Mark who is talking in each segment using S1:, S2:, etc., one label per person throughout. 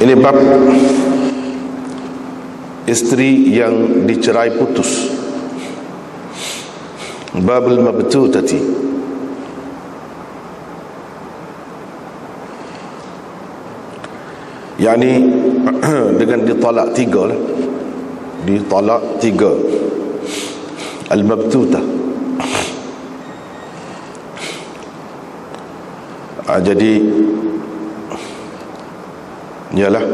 S1: Ini bab isteri yang dicerai putus. Babul mabtutati. Yani dengan ditalak tiga lah. Ditalak tiga. Al-mabtutah. Jadi yalah,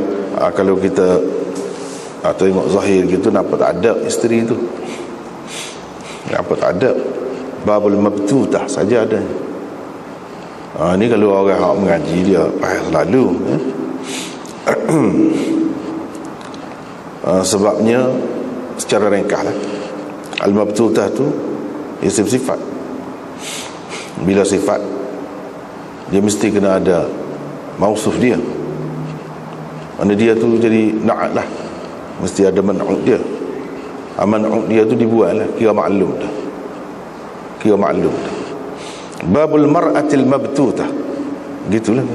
S1: kalau kita tengok zahir gitu, nampak tak ada isteri tu, nampak tak ada. Babul mabtutah saja ada. Ni kalau orang hak mengaji dia faham selalu sebabnya secara ringkas lah, al-mabtutah tu isim sifat. Bila sifat, dia mesti kena ada mausuf dia. Mana dia tu jadi na'at lah, mesti ada man'ud dia. Man'ud dia tu dibuat lah, kira maklum dah, kira maklum dah. Babul mar'atil mabtutah, gitulah.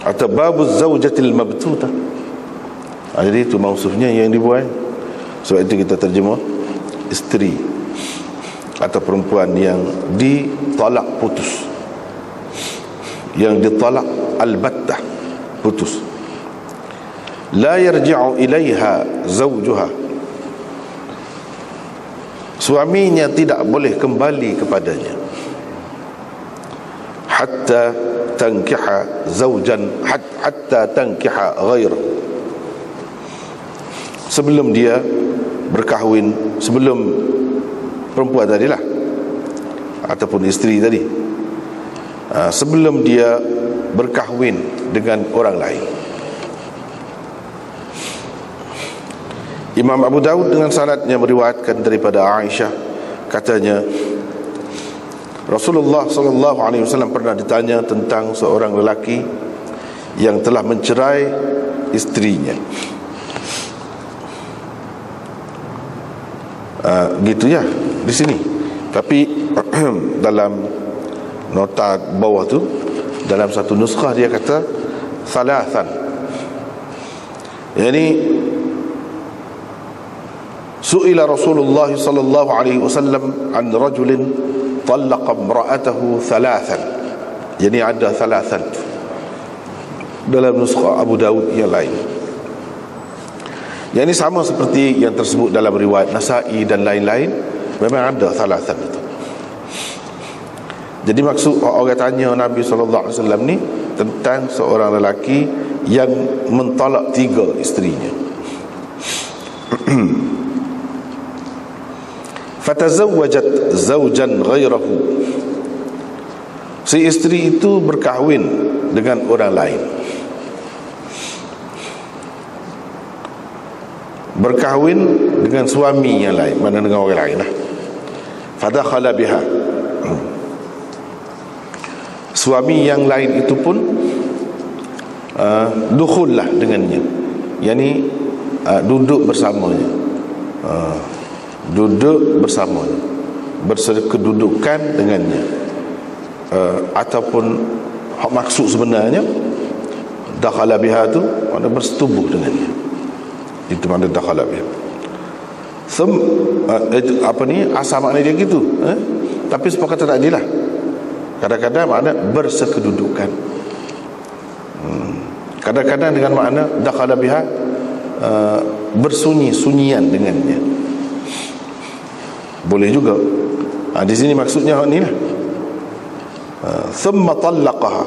S1: Atau babuz zawjatil mabtutah. Jadi itu mausufnya yang dibuat. Sebab itu kita terjemah isteri atau perempuan yang ditalak putus, yang ditalak al-battah, putus. La yarji'u ilaiha zawjuha, suaminya tidak boleh kembali kepadanya hatta tankiha zawjan, hatta tankiha ghair, sebelum dia berkahwin, sebelum perempuan tadilah ataupun isteri tadi, sebelum dia berkahwin dengan orang lain. Imam Abu Daud dengan sanadnya meriwayatkan daripada Aisyah, katanya Rasulullah sallallahu alaihi wasallam pernah ditanya tentang seorang lelaki yang telah mencerai isterinya. Gitu ya di sini. Tapi dalam nota bawah tu, dalam satu nuskhah dia kata thalathan. Yani su'ila Rasulullah sallallahu alaihi wasallam an rajulin talaqa imra'atahu thalathan. Yani ada thalathan dalam nuskhah Abu Daud yang lain. Yang ini sama seperti yang tersebut dalam riwayat Nasa'i dan lain-lain. Memang ada thalathan itu. Jadi maksud orang tanya Nabi SAW ni tentang seorang lelaki yang mentalak tiga isterinya. Fatazawwajat zawjan ghairahu, si isteri itu berkahwin dengan orang lain, berkahwin dengan suami yang lain, mana dengan orang lain lah. Fadakhala biha, suami yang lain itu pun dukhul lah dengannya, yakni duduk bersamanya, duduk bersamanya, bersekedudukan dengannya, ataupun maksud sebenarnya dakhala biha tu makna bersetubuh dengannya. Itu makna dakhala biha. Apa ni asal makna dia gitu, tapi sepakatan tak adilah. Kadang-kadang makna bersekedudukan, kadang-kadang dengan makna dakhala biha bersunyi-sunyian dengannya, boleh juga. Di sini maksudnya ni lah. Thumma talaqaha,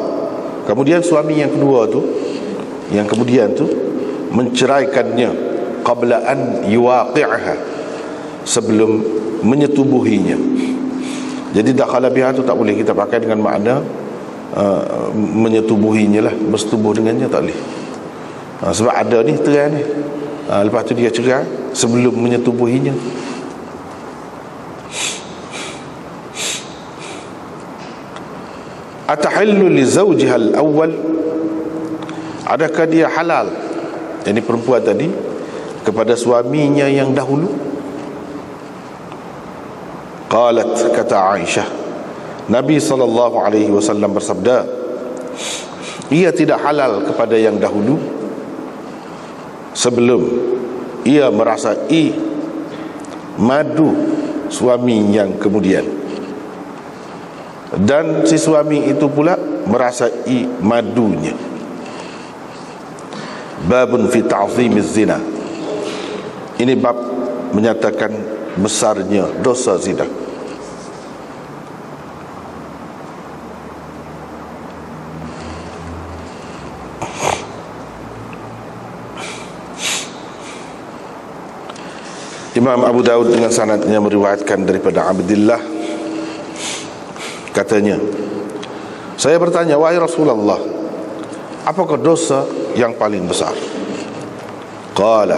S1: kemudian suami yang kedua tu, yang kemudian tu menceraikannya, qabla an yuwaqi'aha, sebelum menyetubuhinya. Jadi dakhala biha tu tak boleh kita pakai dengan makna menyetubuhinya lah, bersetubuh dengannya, tak boleh. Sebab ada ni terang ni, lepas tu dia cerai sebelum menyetubuhinya. Atahillu li zawjiha al-awwal, adakah dia halal, ini perempuan tadi, kepada suaminya yang dahulu? Qalat, kata Aisyah, Nabi sallallahu alaihi wasallam bersabda, ia tidak halal kepada yang dahulu sebelum ia merasai madu suami yang kemudian, dan si suami itu pula merasai madunya. Babun fi ta'zimiz zina. Ini bab menyatakan besarnya dosa zina. Imam Abu Daud dengan sanadnya meriwayatkan daripada Abdullah, katanya, saya bertanya, wahai Rasulullah, apakah dosa yang paling besar? Qala,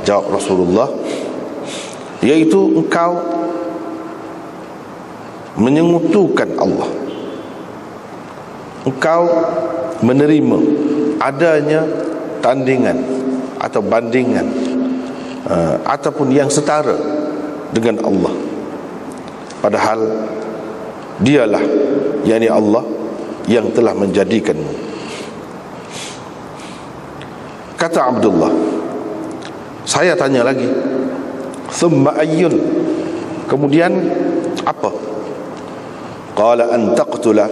S1: jawab Rasulullah, yaitu engkau menyekutukan Allah, engkau menerima adanya tandingan atau bandingan ataupun yang setara dengan Allah, padahal dialah, yakni Allah, yang telah menjadikanmu. Kata Abdullah, saya tanya lagi, thumma ayyun, kemudian apa? Qala an taqtula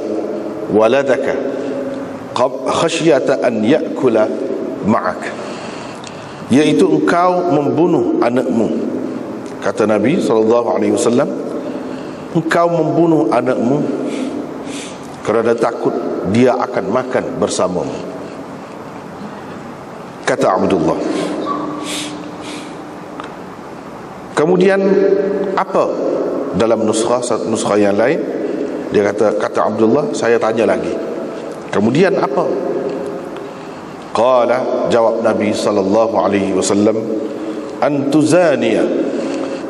S1: waladaka khasyata an ya'kula ma'ak, yaitu engkau membunuh anakmu. Kata Nabi SAW, engkau membunuh anakmu kerana takut dia akan makan bersamamu. Kata Abdullah, kemudian apa? Dalam nuskha yang lain dia kata Abdullah, saya tanya lagi, kemudian apa? Qala, jawab Nabi sallallahu alaihi wasallam, an tuzaniya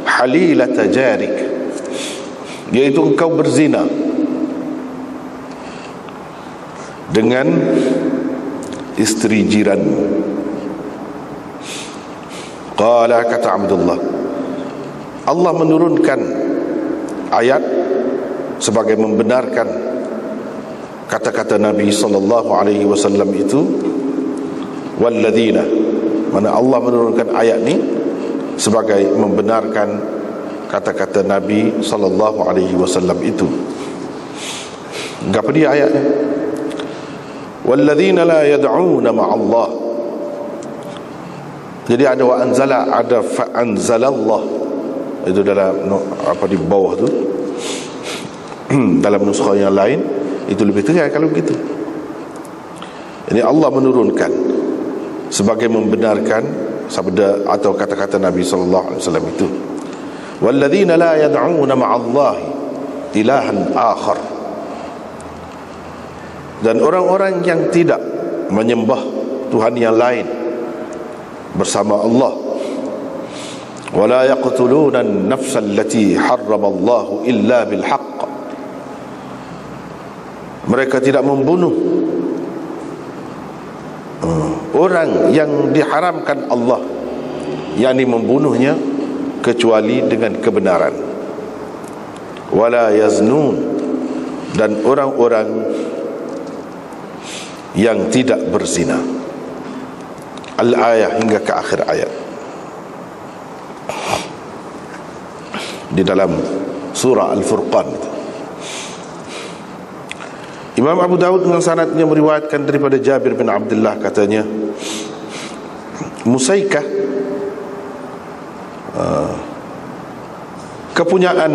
S1: halilata jarik, yaitu engkau berzina dengan isteri jiranmu. Qala, kata Abdullah, Allah menurunkan ayat sebagai membenarkan kata-kata Nabi sallallahu alaihi wasallam itu, walladzina, mana Allah menurunkan ayat ni sebagai membenarkan kata-kata Nabi sallallahu alaihi wasallam itu. Apa dia ayatnya? Walladzina la yad'una ma'allah. Jadi ada wa anzala, ada fa anzalallah. Itu dalam apa di bawah tu. Dalam nuskha yang lain itu lebih tegas kalau begitu. Ini Allah menurunkan sebagai membenarkan sabda atau kata-kata Nabi sallallahu alaihi wasallam itu. Walladzina la yad'una ma'allahi ilahan akhar, dan orang-orang yang tidak menyembah Tuhan yang lain bersama Allah. Wala yaqtuluna an-nafsa allati harrama Allah illa bil haqq, mereka tidak membunuh orang yang diharamkan Allah, yakni membunuhnya kecuali dengan kebenaran. Wala yaznun, dan orang-orang yang tidak berzina. Al-ayah, hingga ke akhir ayat di dalam surah Al-Furqan. Imam Abu Daud dengan sanadnya meriwayatkan daripada Jabir bin Abdullah, katanya, Musaikah, kepunyaan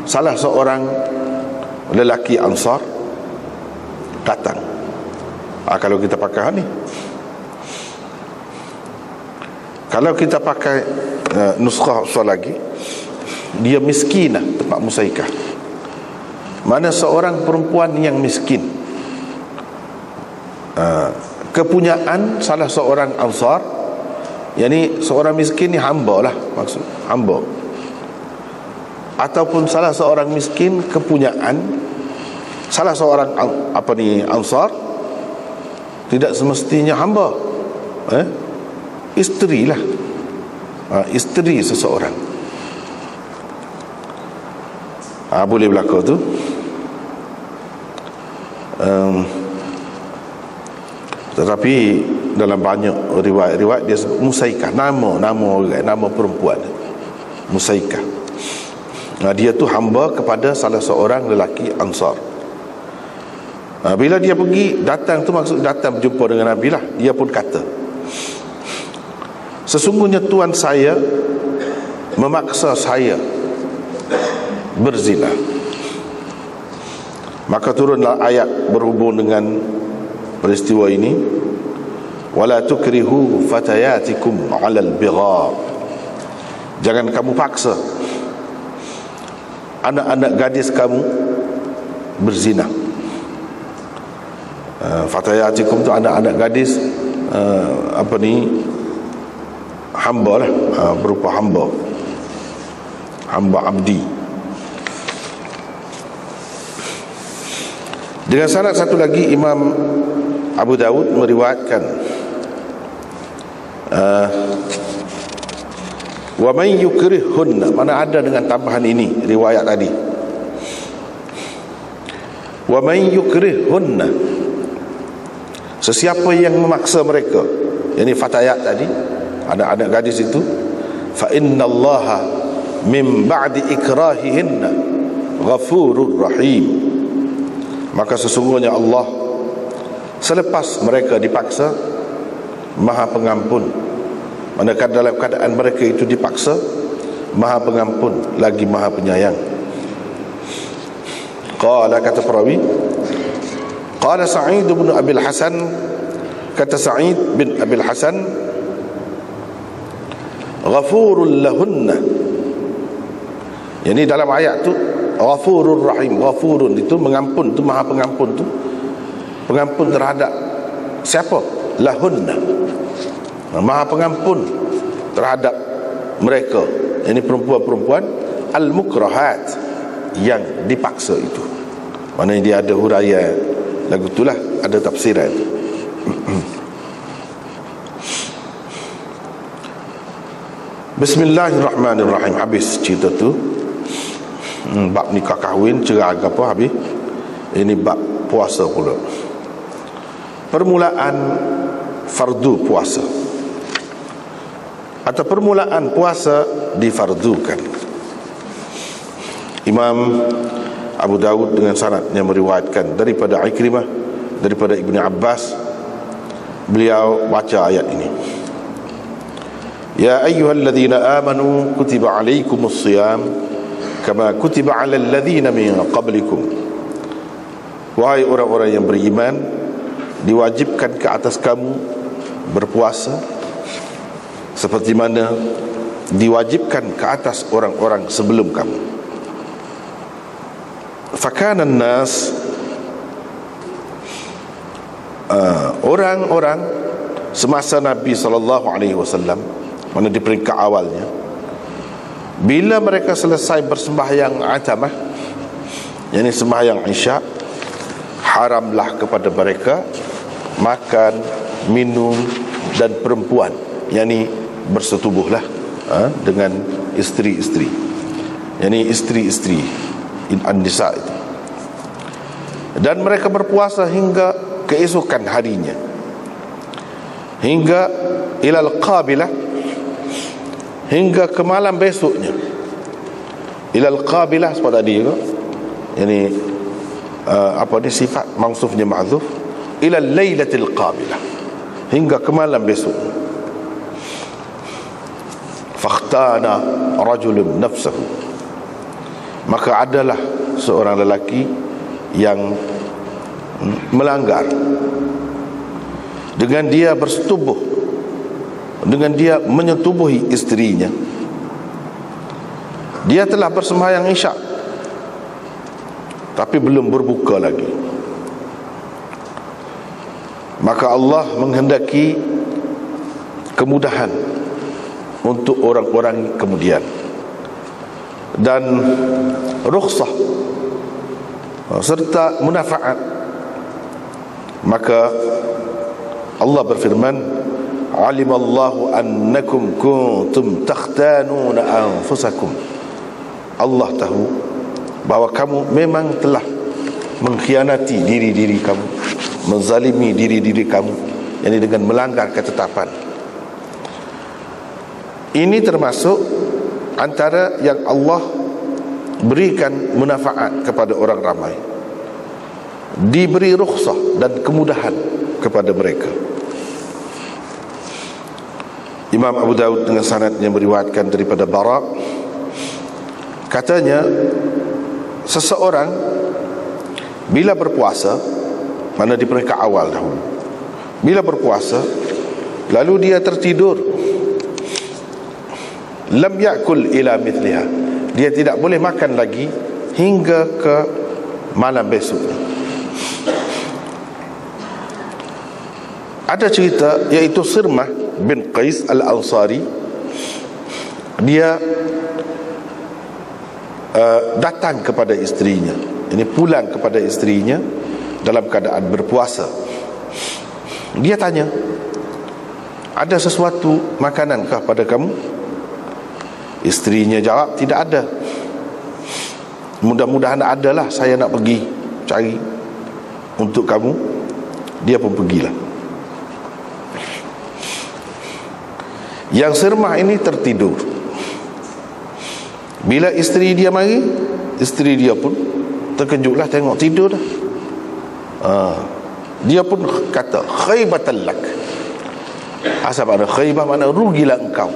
S1: salah seorang lelaki Ansar, datang. Kalau kita pakai ni, kalau kita pakai nuskha lagi, dia miskinah, tempat Musaikah, mana seorang perempuan yang miskin. Kepunyaan salah seorang Ansar, yakni seorang miskin ni hamba lah, maksud hamba, ataupun salah seorang miskin kepunyaan salah seorang Ansar, tidak semestinya hamba, isteri lah, isteri seseorang. Boleh berlaku tu. Tetapi dalam banyak riwayat-riwayat dia sebut Musaikah, nama perempuan Musaikah. Dia tu hamba kepada salah seorang lelaki Ansar. Bila dia pergi, datang tu maksud datang berjumpa dengan Nabi lah. Dia pun kata, sesungguhnya tuan saya memaksa saya berzina. Maka turunlah ayat berhubung dengan peristiwa ini, wala tukrihu fatayatikum 'alal bigha. Jangan kamu paksa anak-anak gadis kamu berzina. Fatayatikum tu anak-anak gadis hamba lah, berupa hamba abdi. Dengan sanad satu lagi, Imam Abu Dawud meriwayatkan wa man yukrihunna, mana ada dengan tambahan ini riwayat tadi, wa man yukrihunna, sesiapa yang memaksa mereka, yakni fatayat tadi, anak-anak gadis itu, fa innallaha min ba'di ikrahihinna ghafurur rahim, maka sesungguhnya Allah selepas mereka dipaksa Maha Pengampun. Manakala dalam keadaan mereka itu dipaksa, Maha Pengampun lagi Maha Penyayang. Qala, kata perawi, qala Sa'id bin Abil Hasan, kata Sa'id bin Abil Hasan, ghafurul lahunna, yani dalam ayat tu ghafurur rahim. Ghafurun itu mengampun, tu Maha Pengampun, tu pengampun terhadap siapa? Lahunna, Maha Pengampun terhadap mereka, ini perempuan-perempuan al-mukrahat, yang dipaksa itu. Maknanya dia ada huraian lagu itulah, ada tafsiran. Bismillahirrahmanirrahim. Habis cerita tu, bab nikah kahwin, cerai apa habis. Ini bab puasa pula. Permulaan fardu puasa, atau permulaan puasa difardukan. Imam Abu Dawud dengan sanadnya meriwayatkan daripada Ikrimah, daripada Ibnu Abbas, beliau baca ayat ini, ya ayyuhalladzina amanu kutiba alaikumus shiyam kama kutiba alal ladzina min qablikum. Wahai orang-orang yang beriman, diwajibkan ke atas kamu berpuasa seperti mana diwajibkan ke atas orang-orang sebelum kamu. Fakanan nas, orang-orang semasa Nabi SAW, mana di peringkat awalnya, bila mereka selesai bersembahyang atamah, yakni sembahyang isyak, haramlah kepada mereka makan, minum dan perempuan, yakni bersetubuhlah dengan isteri-isteri, yakni isteri-isteri an-nisa itu. Dan mereka berpuasa hingga keesokan harinya, hingga ilal qabilah, hingga ke malam besoknya. Ilal qabilah sebab tadi juga, yani sifat mausufnya ma'zuf, ilal lailatil qabilah, hingga ke malam besok. Fakhtana rajulun nafsahu, maka adalah seorang lelaki yang melanggar dengan dia bersetubuh, dengan dia menyetubuhi isterinya. Dia telah bersembahyang isyak tapi belum berbuka lagi, maka Allah menghendaki kemudahan untuk orang-orang kemudian dan rukhsah serta munafaat. Maka Allah berfirman, alimallahu annakum kuntum takhtanuna anfusakum. Allah tahu bahawa kamu memang telah mengkhianati diri-diri kamu, menzalimi diri-diri kamu yakni dengan melanggar ketetapan. Ini termasuk antara yang Allah berikan manfaat kepada orang ramai, diberi rukhsah dan kemudahan kepada mereka. Imam Abu Daud dengan sanadnya meriwayatkan daripada Bara, katanya seseorang bila berpuasa, mana di peringkat awal dahulu, bila berpuasa lalu dia tertidur, lam yakul ila mithliha, dia tidak boleh makan lagi hingga ke malam besok. Ada cerita iaitu Sirmah bin Qais al-Ansari, dia datang kepada isterinya, ini pulang kepada isterinya dalam keadaan berpuasa. Dia tanya, ada sesuatu makanankah pada kamu? Isterinya jawab, tidak ada. Mudah-mudahan adalah, saya nak pergi cari untuk kamu. Dia pun pergilah. Yang Sirmah ini tertidur. Bila isteri dia mari, isteri dia pun terkejutlah tengok tidur dah. Dia pun kata, khaybatan lak. Asal mana khaybah, mana rugilah engkau.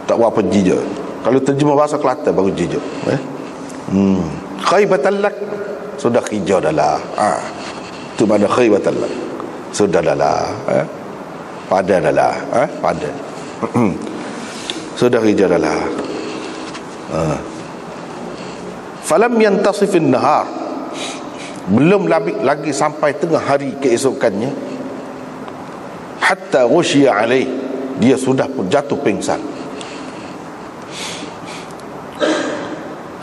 S1: Tak apa jijak. Kalau terjemah bahasa Kelantan baru jijak. Khaybatan lak, sudah hijau dah lah. Itu mana khaybatan lak, sudah dah lah. Pada dah lah. Pada sudah hijau dah lah. Falam yantasifin nahar, belum lagi sampai tengah hari keesokannya, hatta ghushiya alaih, dia sudah pun jatuh pingsan.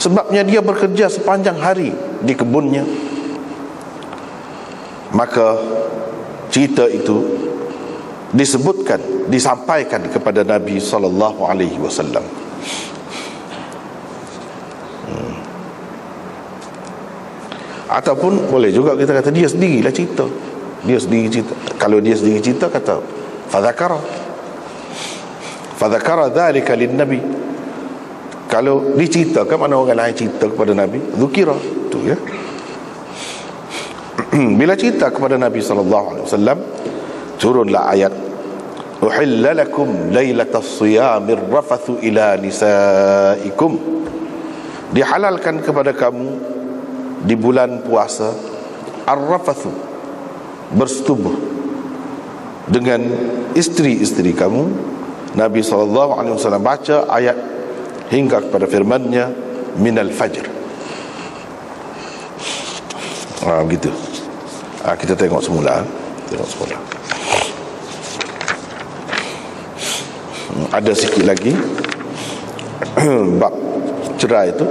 S1: Sebabnya dia bekerja sepanjang hari di kebunnya. Maka cerita itu disebutkan, disampaikan kepada Nabi sallallahu alaihi wasallam. Ataupun boleh juga kita kata dia sendirilah cerita. Dia sendiri cerita. Kalau dia sendiri cerita, kata fadzakara dzalika lin-nabi. Kalau diceritakan, mana orang lain cerita kepada Nabi, dzukira tu ya. Bila cerita kepada Nabi sallallahu alaihi wasallam, turunlah ayat, uhilla lakum lailatas siyamir rafathu ila nisaikum, dihalalkan kepada kamu di bulan puasa ar-rafathu, bersetubuh dengan isteri-isteri kamu. Nabi SAW baca ayat hingga kepada firman-Nya minal fajr. Begitu. Kita tengok semula. Ada sikit lagi bab cerai itu,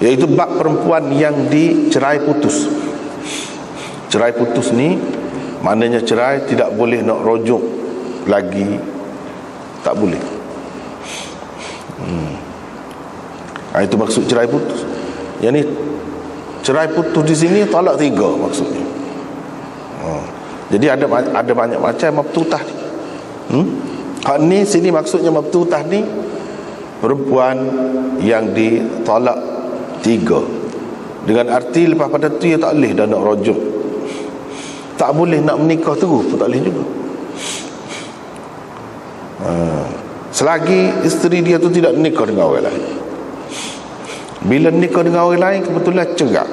S1: iaitu bab perempuan yang dicerai putus. Cerai putus ni maknanya cerai, tidak boleh nak rujuk lagi, tak boleh. Itu maksud cerai putus. Yang ni cerai putus di sini talak 3 maksudnya. Jadi ada banyak macam mabtutah ni. Hak ni sini maksudnya mabtutah ni perempuan yang ditolak 3, dengan arti lepas pada tu dia tak boleh dah nak rujuk, tak boleh nak menikah terus pun tak boleh juga. Selagi isteri dia tu tidak menikah dengan orang lain. Bila nikah dengan orang lain, kebetulan cerai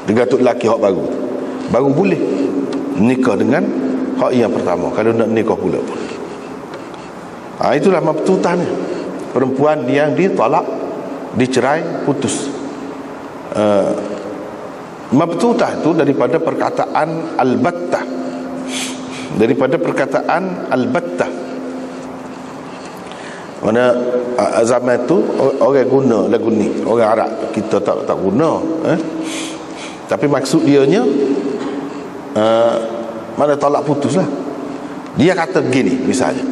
S1: dengan tu lelaki hak baru boleh nikah dengan hak yang pertama. Kalau nak nikah pula pun, itulah mabtutah ni, perempuan yang ditolak, dicerai, putus. Mabtutah itu daripada perkataan al-battah, mana zaman tu orang guna lagu ni, orang Arab, kita tak guna. Tapi maksud dianya mana tolak putus lah. Dia kata gini misalnya,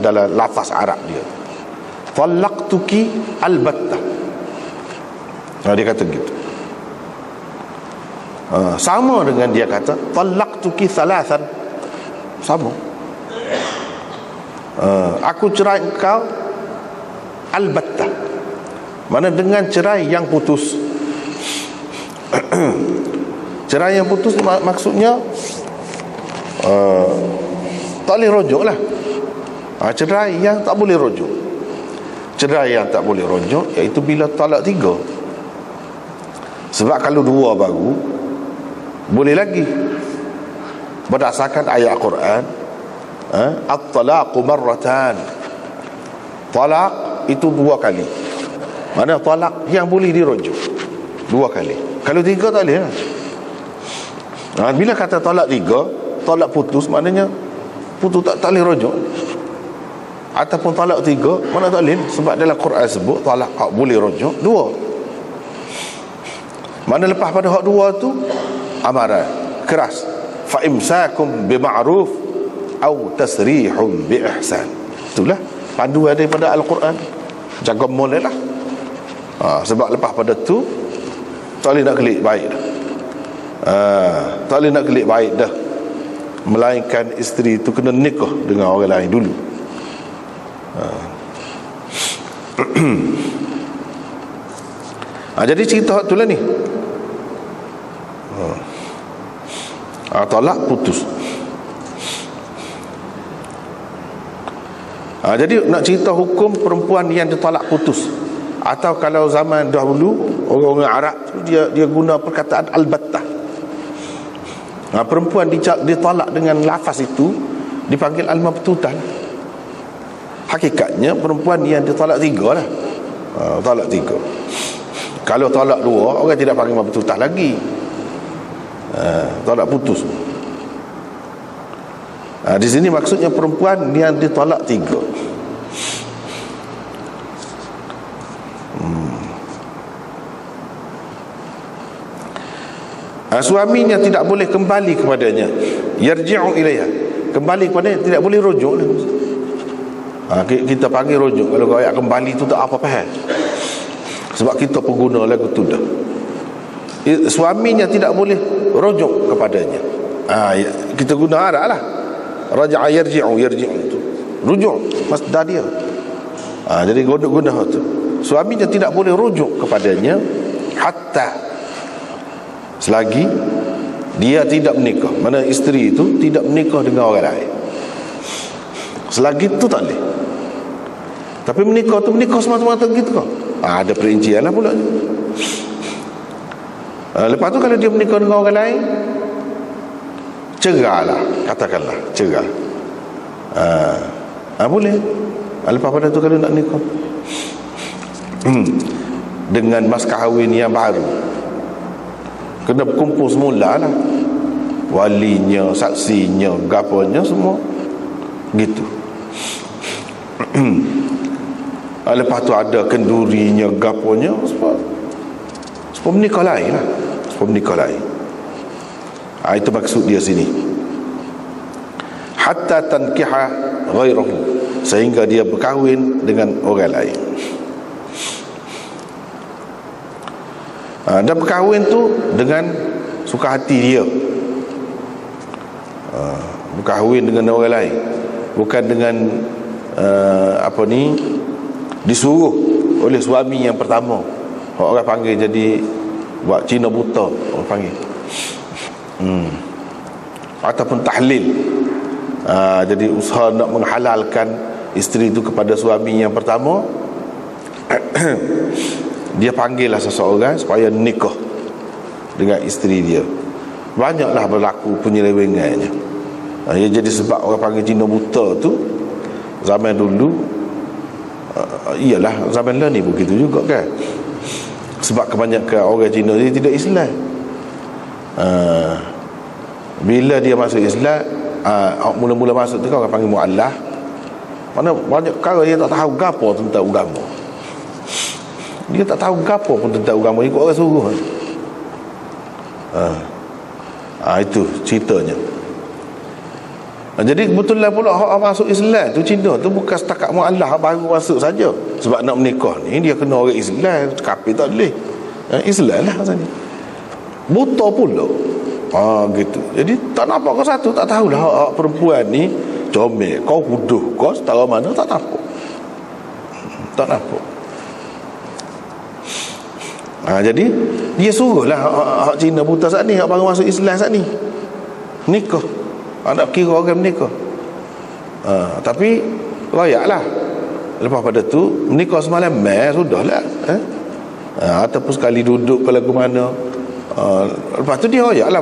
S1: dalam lafaz Arab dia, talaqtuki albattah. Dia kata gitu. Sama dengan dia kata talaqtuki thalathan. Sama. Aku cerai engkau albattah. Mana dengan cerai yang putus. Cerai yang putus maksudnya tak boleh rujuk lah. Cerai yang tak boleh rujuk. Cerai yang tak boleh rujuk iaitu bila talak 3. Sebab kalau 2 baru boleh lagi, berdasarkan ayat Quran, at-talaqu marratan. Talak itu 2 kali. Mana talak yang boleh dirujuk 2 kali. Kalau 3 tak boleh lah. Bila kata talak 3, talak putus, maknanya putus tak boleh rujuk. Ataupun talak 3, mana tak boleh, sebab dalam Quran sebut talak boleh rujuk 2. Mana lepas pada hak 2 tu amaran keras, fa imsakum bima'ruf au tasrihum bi ihsan. Itulah panduan daripada Al-Quran. Jaga molek lah. Sebab lepas pada tu tak boleh nak kelik baik dah. Tak boleh nak kelik baik dah, melainkan isteri tu kena nikah dengan orang lain dulu. Jadi cerita tu lah ni. Talak putus. Jadi nak cerita hukum perempuan yang ditolak putus, atau kalau zaman dahulu orang-orang Arab tu dia guna perkataan albattah. Perempuan ditolak dengan lafaz itu dipanggil al-mabtutah. Hakikatnya perempuan yang ditolak 3 lah. Talak 3. Kalau talak 2, orang tidak panggil mabtutah lagi. Talak putus. Di sini maksudnya perempuan yang ditolak 3. Suaminya tidak boleh kembali kepadanya. Yarji'u ilaiha, kembali kepadanya, tidak boleh rujuk. Kita panggil rujuk. Kalau ayat kembali tu tak apa-apa, sebab kita pengguna lagu tu dah. Suaminya tidak boleh rujuk kepadanya. Kita guna arah lah. Raja'a yarji'u tu rujuk masdar dia. Jadi guna tu. Suaminya tidak boleh rujuk kepadanya hatta, selagi dia tidak menikah. Mana isteri itu tidak menikah dengan orang lain. Selagi itu tak boleh. Tapi menikah tu menikah semata-mata gitu kah? Ada perincian lah pula. Lepas tu kalau dia menikah dengan orang lain, cerai lah, katakanlah cerai. Boleh. Lepas pada tu kalau nak nikah dengan mas kahwin yang baru, kena berkumpul semula lah, walinya, saksinya, gaponya semua gitu. Lepas tu ada kendurinya, gaponya, sebab menikah lain lah, sebab menikah lain. Itu maksud dia sini, hatta tankiha ghairahu, sehingga dia berkahwin dengan orang lain. Dan berkahwin tu dengan suka hati dia. Berkahwin dengan orang lain, bukan dengan disuruh oleh suami yang pertama. Orang panggil jadi buat Cina buta, orang panggil. Ataupun tahlil. Jadi usaha nak menghalalkan isteri itu kepada suami yang pertama. Dia panggillah seseorang supaya nikah dengan isteri dia. Banyaklah berlaku penyelewengannya. Jadi sebab orang panggil Cina buta tu zaman dulu, iyalah zaman lah ni begitu juga kan. Sebab kebanyakan orang Cina dia tidak Islam. Bila dia masuk Islam, mula-mula masuk tu kan orang panggil mu'allah. Mana banyak perkara dia tak tahu gapo tentang agama. Dia tak tahu gapo pun tentang agama, ikut orang suruh. Itu ceritanya. Jadi kebetulan pula hak masuk Islam tu Cina tu bukan setakat mualaf baru masuk saja. Sebab nak menikah ni dia kena orang Islam, kafir tak boleh. Islam lah rasanya. Buta pula. Gitu. Jadi tak nampak kau satu, tak tahulah hak perempuan ni comel, kau huduh, kau setara mana tak nampak. Tak nampak. Jadi dia suruhlah hak Cina buta saat ni, hak baru masuk Islam saat ni nikah. Nak kira orang menikah. Tapi royak lah. Lepas pada tu menikah semalam sudahlah. Ataupun sekali duduk ke lagu mana. Lepas tu dia royak lah,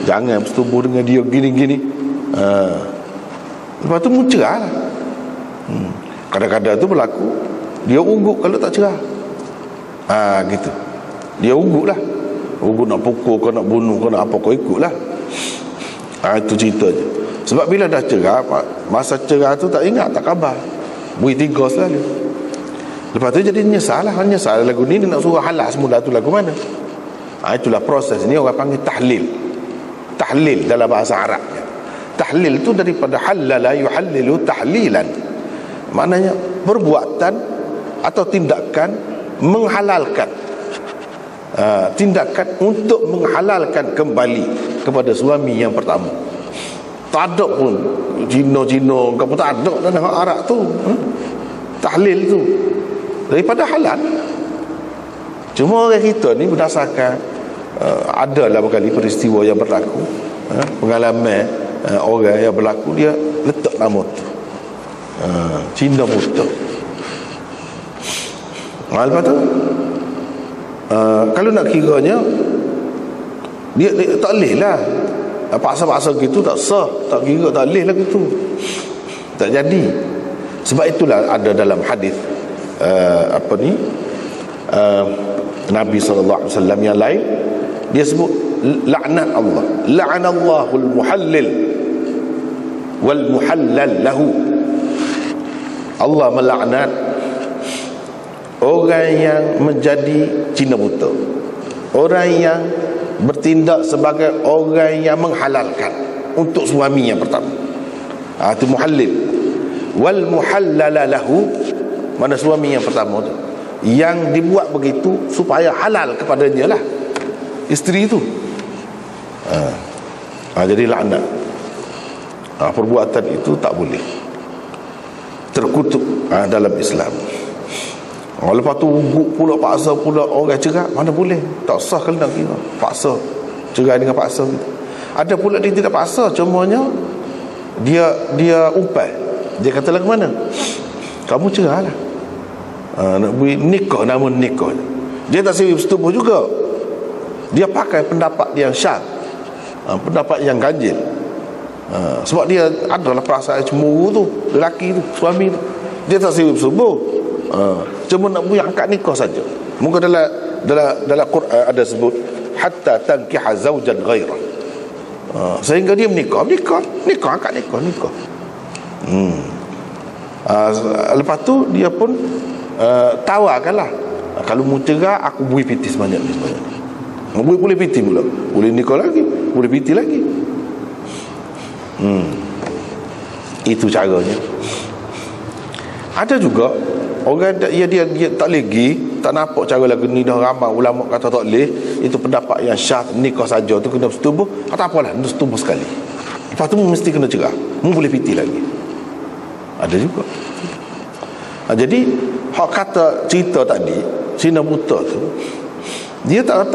S1: jangan bersetubuh dengan dia gini-gini. Lepas tu mu cerah lah. Kadang-kadang tu berlaku dia ugut kalau tak cerah. Gitu. Dia ugut lah. Ugut nak pukul, kau nak bunuh, kau nak apa, kau ikut lah. Itu cerita je. Sebab bila dah cerah, masa cerah tu tak ingat, tak khabar, bui tiga selalu. Lepas tu jadi nyesal lah. Nyesal lagu ni, dia nak suruh halal semula tu lagu mana. Itulah proses ni orang panggil tahlil. Tahlil dalam bahasa Arab. Tahlil tu daripada halala yuhallilu tahlilan. Maknanya perbuatan atau tindakan menghalalkan. Tindakan untuk menghalalkan kembali kepada suami yang pertama. Tak ada pun Cina-Cina kamu tak ada dalam Arab tu. Tahlil tu daripada halal. Cuma orang kita ni berdasarkan adalah berkali peristiwa yang berlaku, pengalaman orang yang berlaku, dia letak nama tu Cina buta. Lepas tu kalau nak kiranya dia tak boleh lah paksa-paksa gitu, tak sah, tak kira, tak boleh lah gitu, tak jadi. Sebab itulah ada dalam hadis Nabi SAW yang lain, dia sebut laknat Allah, la'anallahul muhallil wal muhallal lahu. Allah melaknat orang yang menjadi Cina buta, orang yang bertindak sebagai orang yang menghalalkan untuk suami yang pertama. Itu muhallil. Wal muhallala lahu, mana suami yang pertama tu, yang dibuat begitu supaya halal kepadanya lah isteri itu. Jadi laknat. Perbuatan itu tak boleh, terkutuk dalam Islam. Lepas tu ugut pula, paksa pula orang cerai, mana boleh, tak sah kalau nak kira paksa, cerai dengan paksa gitu. Ada pula dia tidak paksa, cumanya dia umpai, dia kata lagu mana, kamu cerai lah, nak beri nikah, namun nikah dia tak sendiri bersetubuh juga. Dia pakai pendapat yang syad, pendapat yang ganjil. Sebab dia adalah perasaan cemburu tu, lelaki tu, suami tu, dia tak sendiri bersetubuh. Cuma nak beri angkat nikah saja. Mungkin dalam Quran ada sebut hatta tankiha zawjan ghairah, sehingga dia menikah angkat nikah. Lepas tu dia pun tawarkanlah, kalau mu cerai aku beri piti sebanyak ni. Boleh piti pula, boleh nikah lagi, boleh piti lagi. Itu caranya. Ada juga orang dia tak lagi, tak nampak cara lagu ni, dah ramai ulama kata tak boleh, itu pendapat yang syah, nikah saja tu kena bersetubuh, tak apalah, kena bersetubuh sekali, lepas tu mesti kena cerai, boleh piti lagi. Ada juga. Jadi hak kata cerita tadi Cina buta tu, dia tak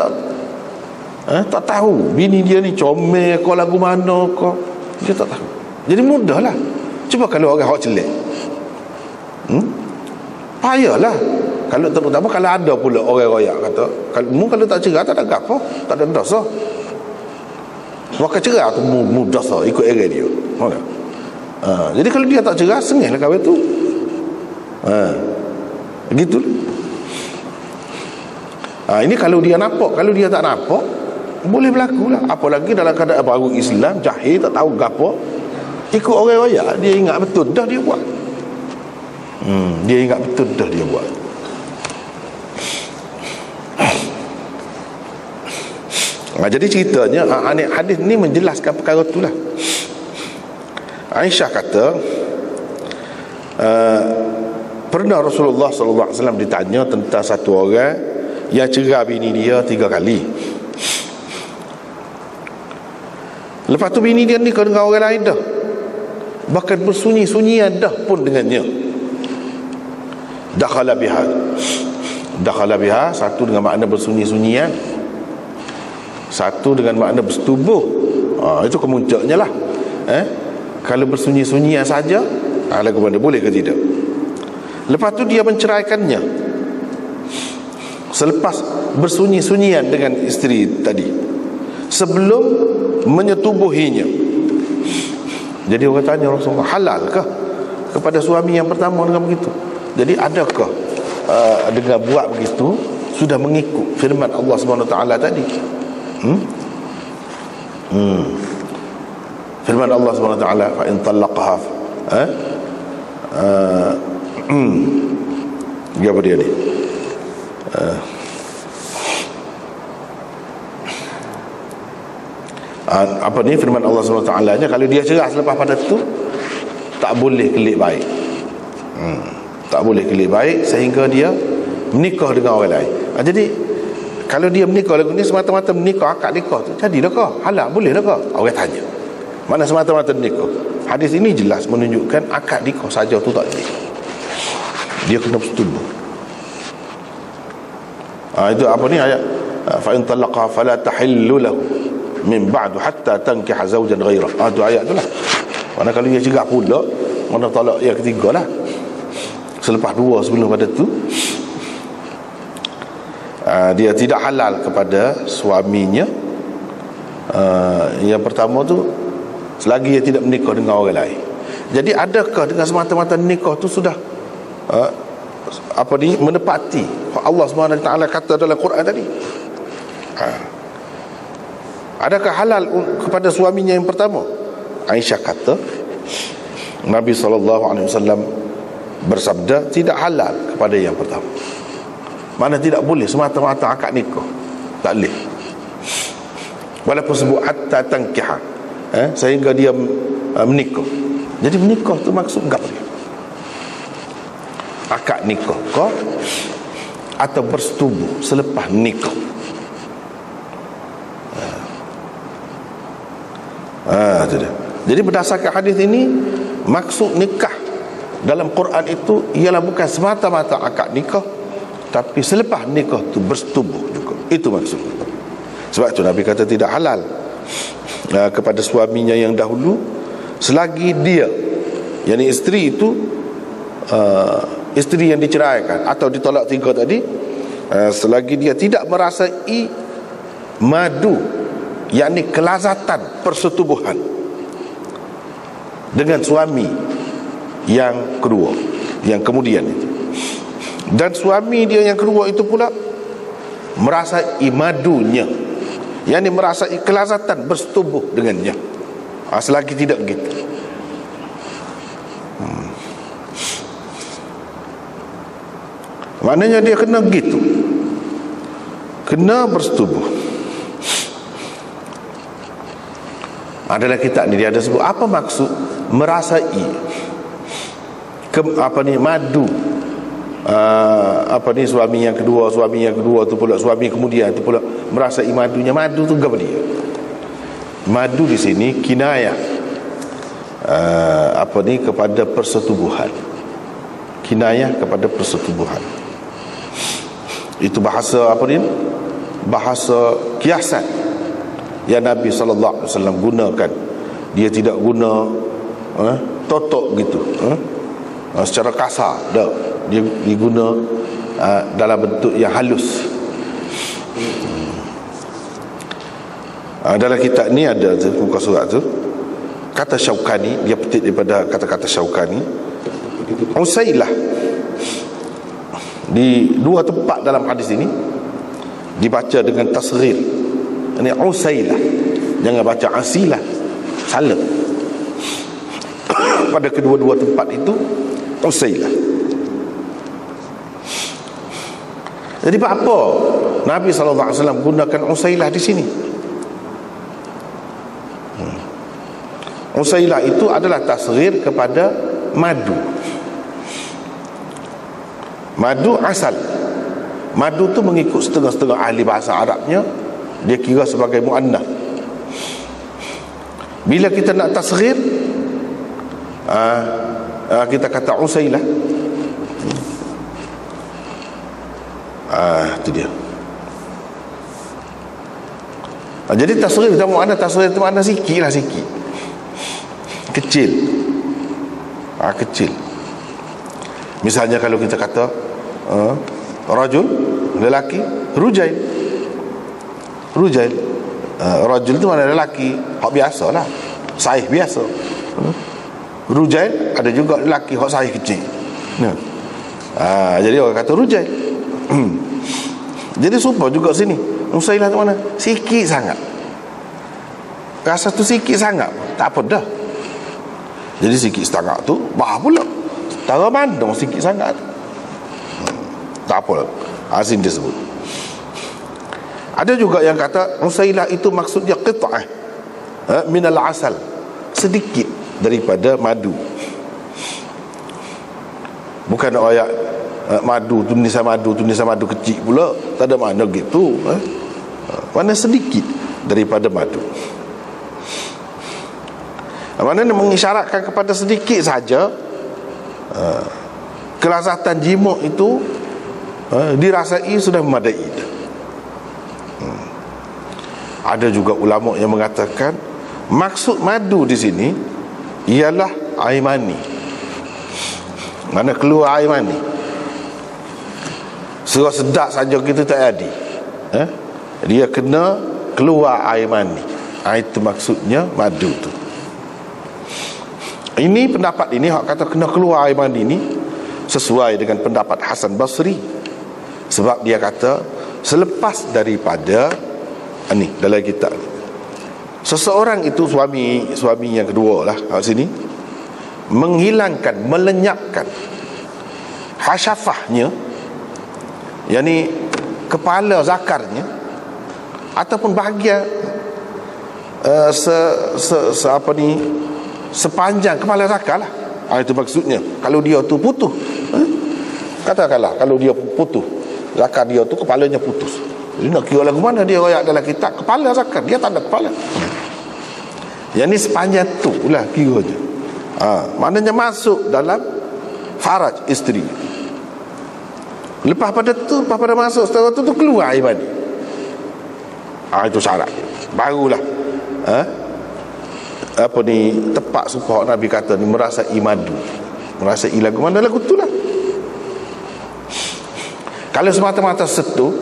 S1: tahu bini dia ni comel kau lagu mana kau, dia tak tahu. Jadi mudahlah. Cuba kalau orang hak celik, payahlah. Kalau terutama kalau ada pula orang royak kata, kalau tak cerai tak ada gapo, tak ada dosa. Waktu cerai tu mu dosa ikut era dia. Jadi kalau dia tak cerai, sengihlah kahwin tu. Begitu. Ini kalau dia nampak. Kalau dia tak nampak, boleh berlaku lah. Apalagi dalam keadaan baru Islam, jahil, tak tahu gapo, ikut orang royak, dia ingat betul dah dia buat. Dia ingat betul dah dia buat. Jadi ceritanya hadis ni menjelaskan perkara itulah. Aisyah kata, pernah Rasulullah SAW ditanya tentang satu orang yang cerai bini dia 3 kali. Lepas tu bini dia nikah dengan orang lain dah, bahkan bersunyi-sunyian dah pun dengannya. Dakhala biha, satu dengan makna bersunyi-sunyian, satu dengan makna bersetubuh. Itu kemuncaknya lah. Kalau bersunyi-sunyian saja, lagu mana boleh ke tidak? Lepas tu dia menceraikannya selepas bersunyi-sunyian dengan isteri tadi, sebelum menyetubuhinya. Jadi orang tanya Rasulullah, halalkah kepada suami yang pertama dengan begitu? Jadi adakah dengan buat begitu sudah mengikut firman Allah SWT tadi? Firman Allah SWT, fa in talaqaha apa dia ni? Apa ni firman Allah SWT nya, kalau dia cerai selepas pada tu tak boleh kelik baik. Tak boleh kelik baik sehingga dia menikah dengan orang lain. Jadi kalau dia menikah lagu ni semata-mata menikah, akad nikah tu jadilah kah? Halal, boleh lah kah? Orang tanya, mana semata-mata nikah? Hadis ini jelas menunjukkan akad nikah saja tu tak boleh. Dia kena bersetubuh. Itu apa ni ayat, fa in talaqa fala tahillu lahu min ba'du hatta tankiha zawjan ghairah. Tu ayat tu lah. Mana kalau dia cerai pula, mana talak yang ketiga lah, selepas 2 sebelum pada tu, dia tidak halal kepada suaminya yang pertama tu selagi dia tidak menikah dengan orang lain. Jadi adakah dengan semata-mata nikah tu sudah menepati Allah SWT kata dalam Quran tadi? Adakah halal kepada suaminya yang pertama? Aisyah kata, Nabi SAW bersabda, tidak halal kepada yang pertama. Mana tidak boleh semata-mata akad nikah, tak boleh. Walaupun sebut hatta tankiha, sehingga dia menikah. Jadi menikah tu maksud apa dia? Akad nikah kah atau bersetubuh selepas nikah? Itu dia. Jadi berdasarkan hadis ini, maksud nikah dalam Quran itu ialah bukan semata-mata akad nikah, tapi selepas nikah tu bersetubuh juga. Itu maksud. Sebab itu Nabi kata tidak halal kepada suaminya yang dahulu selagi dia, yakni isteri itu, isteri yang diceraikan atau ditolak 3 tadi, selagi dia tidak merasai madu, yakni kelazatan persetubuhan dengan suami yang kedua, yang kemudian itu. Dan suami dia yang kedua itu pula merasai madunya, yakni merasai kelazatan bersetubuh dengannya, selagi tidak begitu. Maknanya dia kena gitu, kena bersetubuh. Dalam kitab ni dia ada sebut apa maksud merasai madu, suami yang kedua tu pula, suami kemudian tu pula merasai madunya. Madu tu apa dia? Madu di sini kinayah kepada persetubuhan. Kinayah kepada persetubuhan. Itu bahasa bahasa kiasan yang Nabi SAW gunakan. Dia tidak guna totok gitu, secara kasar. Dia guna dalam bentuk yang halus. Dalam kitab ni ada muka surat tu, kata Syaukani, dia petik daripada kata-kata Syaukani, Usailah. Di 2 tempat dalam hadis ini dibaca dengan tasghir. Ini Usailah, jangan baca Asilah, salah. Pada kedua-dua tempat itu Usailah. Jadi apa Nabi SAW gunakan Usailah di sini? Usailah itu adalah tasghir kepada madu. Madu asal. Madu tu mengikut setengah-setengah ahli bahasa Arabnya, dia kira sebagai muannah. Bila kita nak tasghir, kita kata usailah. Itu dia. Jadi tasghir kita muannah, tasghir itu makna sikit lah, sikit, kecil. Kecil. Misalnya kalau kita kata rajul, lelaki, rujail. Rujail, rajul itu mana lelaki, hak biasa lah, saih biasa. Rujail ada juga lelaki hak saih kecil. Jadi orang kata rujail. Jadi sumpah juga sini usailah tu mana sikit sangat, rasa tu sikit sangat, tak apa dah. Jadi sikit setengah tu bah pula, tara mandang sikit sangat, tak apa lah. Asin dia sebut. Ada juga yang kata usailah itu maksudnya qit'ah minal asal, sedikit daripada madu. Bukan ayat madu tu nisan madu kecil pula, tak ada makna gitu. Mana sedikit daripada madu. Mana mengisyaratkan kepada sedikit saja. Kelazatan jimuk itu dirasai sudah memadai. Ada juga ulama yang mengatakan maksud madu di sini ialah air mani. Mana keluar air mani, serah sedap saja kita tak jadi, dia kena keluar air mani. Itu maksudnya madu tu. Ini pendapat ini, hak kata kena keluar air mani ni sesuai dengan pendapat Hasan Basri. Sebab dia kata selepas daripada ni dalam kitab, seseorang itu suami yang kedua lah kat sini, menghilangkan, melenyapkan hasyafahnya, yakni kepala zakarnya, ataupun bahagian sepanjang kepala zakar lah. Itu maksudnya. Kalau dia tu putus, katakanlah kalau dia putus, zakar dia tu kepalanya putus, jadi nak kira lagu mana dia royak dalam kitab kepala zakar, dia tak ada kepala. Yang ni sepanjang tu lah kira je. Maknanya masuk dalam faraj isteri. Lepas pada masuk setelah tu keluar air mani. Itu syarat. Barulah tepat suka Nabi kata ni merasai madu. Merasai lagu mana lagu tu lah. Kalau semata-mata setu,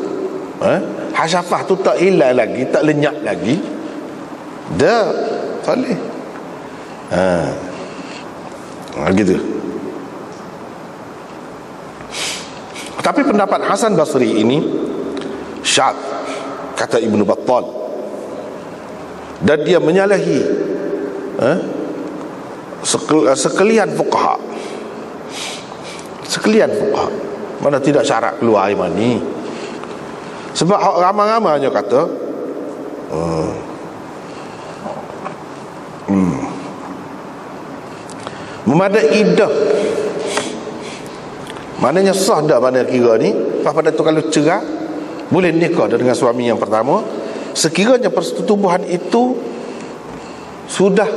S1: hasyafah tu tak hilang lagi, tak lenyap lagi, dah boleh. Gitu. Tapi pendapat Hasan Basri ini syadz, kata Ibnu Battal, dan dia menyalahi sekalian fuqaha. Mana tidak syarat keluar air mani. Sebab ramai-ramainya kata memadai dah, maknanya sah dah mana kira ni. Pada tu kalau cerai boleh nikah dengan suami yang pertama, sekiranya persetubuhan itu sudah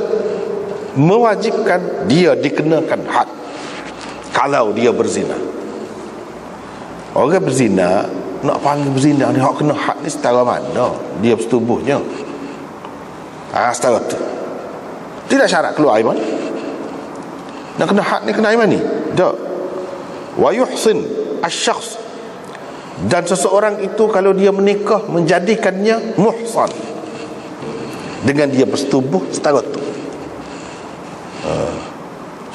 S1: mewajibkan dia dikenakan had. Kalau dia berzina, orang berzina nak panggil berzina ni, hak kena had ni setara mana dia bersetubuhnya. Setara tu tidak syarat keluar air mani. Nak kena had ni, kena air mani tak. Wa yuhsin asy-syakhs, dan seseorang itu kalau dia menikah menjadikannya muhsan, dengan dia bersetubuh setara tu,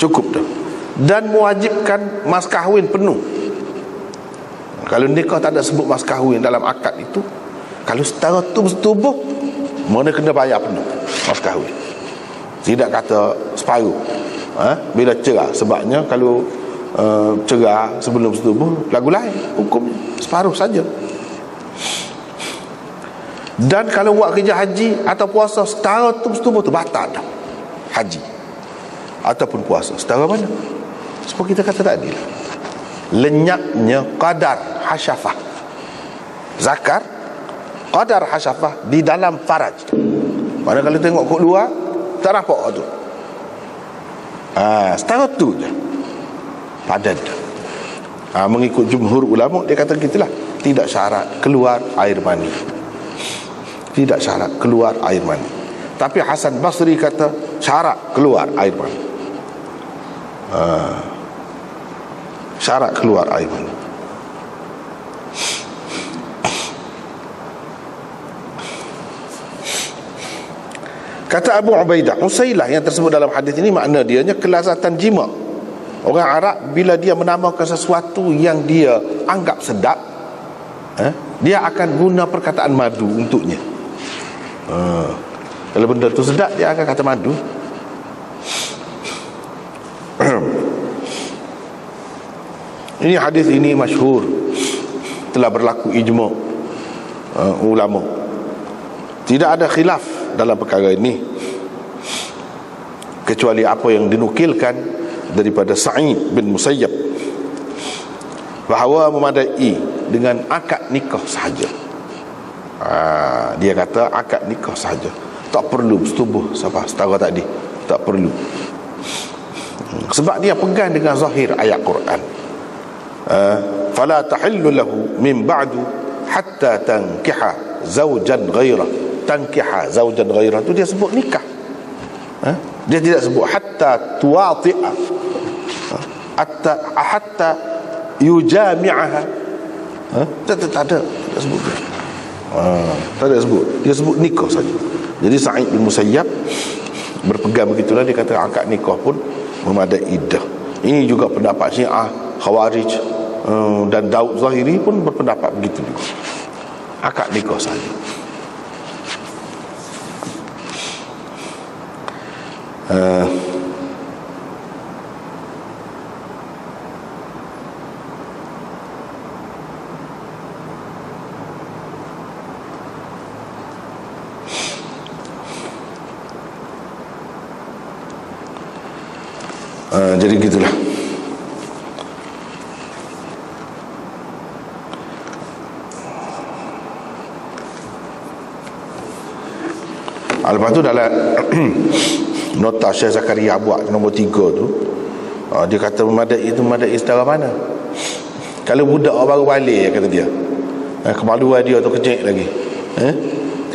S1: cukup dah. Dan mewajibkan mas kahwin penuh. Kalau nikah tak ada sebut mas kahwin dalam akad itu, kalau setara tu bersetubuh, mana kena bayar penuh mas kahwin. Tidak kata separuh bila cerai. Sebabnya kalau cerai sebelum bersetubuh lagu lain hukumnya, separuh saja. Dan kalau buat kerja haji atau puasa setara tu bersetubuh tu batal dah. haji ataupun puasa. Setara mana? Seperti kita kata tadi lah, lenyapnya qadar hasyafah zakar, qadar hasyafah di dalam faraj. Mana kalau tengok kat luar tak nampak tu. Setara tu je, padan. Mengikut jumhur ulama, dia kata gitulah, tidak syarat keluar air mani, tidak syarat keluar air mani. Tapi Hasan Basri kata syarat keluar air mani. Syarat keluar air mani. Kata Abu Ubaidah, Usailah yang tersebut dalam hadis ini makna dianya kelazatan jima. Orang Arab bila dia menamakan sesuatu yang dia anggap sedap, dia akan guna perkataan madu untuknya. Kalau benda tu sedap, dia akan kata madu. Ini hadis ini masyhur, telah berlaku ijma' ulama. Tidak ada khilaf dalam perkara ini, kecuali apa yang dinukilkan daripada Sa'id bin Musayyab, bahawa memadai dengan akad nikah sahaja. Dia kata akad nikah sahaja, tak perlu bersetubuh siapa setara tadi, tak perlu. Sebab dia pegang dengan zahir ayat Quran, fala tahillu lahu min ba'du hatta tankiha zawjan ghairah. Tankiha zawjan ghairah tu dia sebut nikah, dia tidak sebut hatta tuwati'a, hatta yujami'aha. Tak ada sebut. Tak ada sebut, dia sebut nikah saja. Jadi Sa'id bin Musayyab berpegang begitulah, dia kata akad nikah pun memadai iddah. Ini juga pendapat Syiah, Khawarij, dan Daud Zahiri pun berpendapat begitu juga, akad nikah saja. Jadi gitulah. Lepas tu dalam nota Syekh Zakaria buat nombor 3 tu, dia kata memadai itu memadai setara mana? Kalau budak baru balik, kata dia, kemaluan dia tu kecil lagi,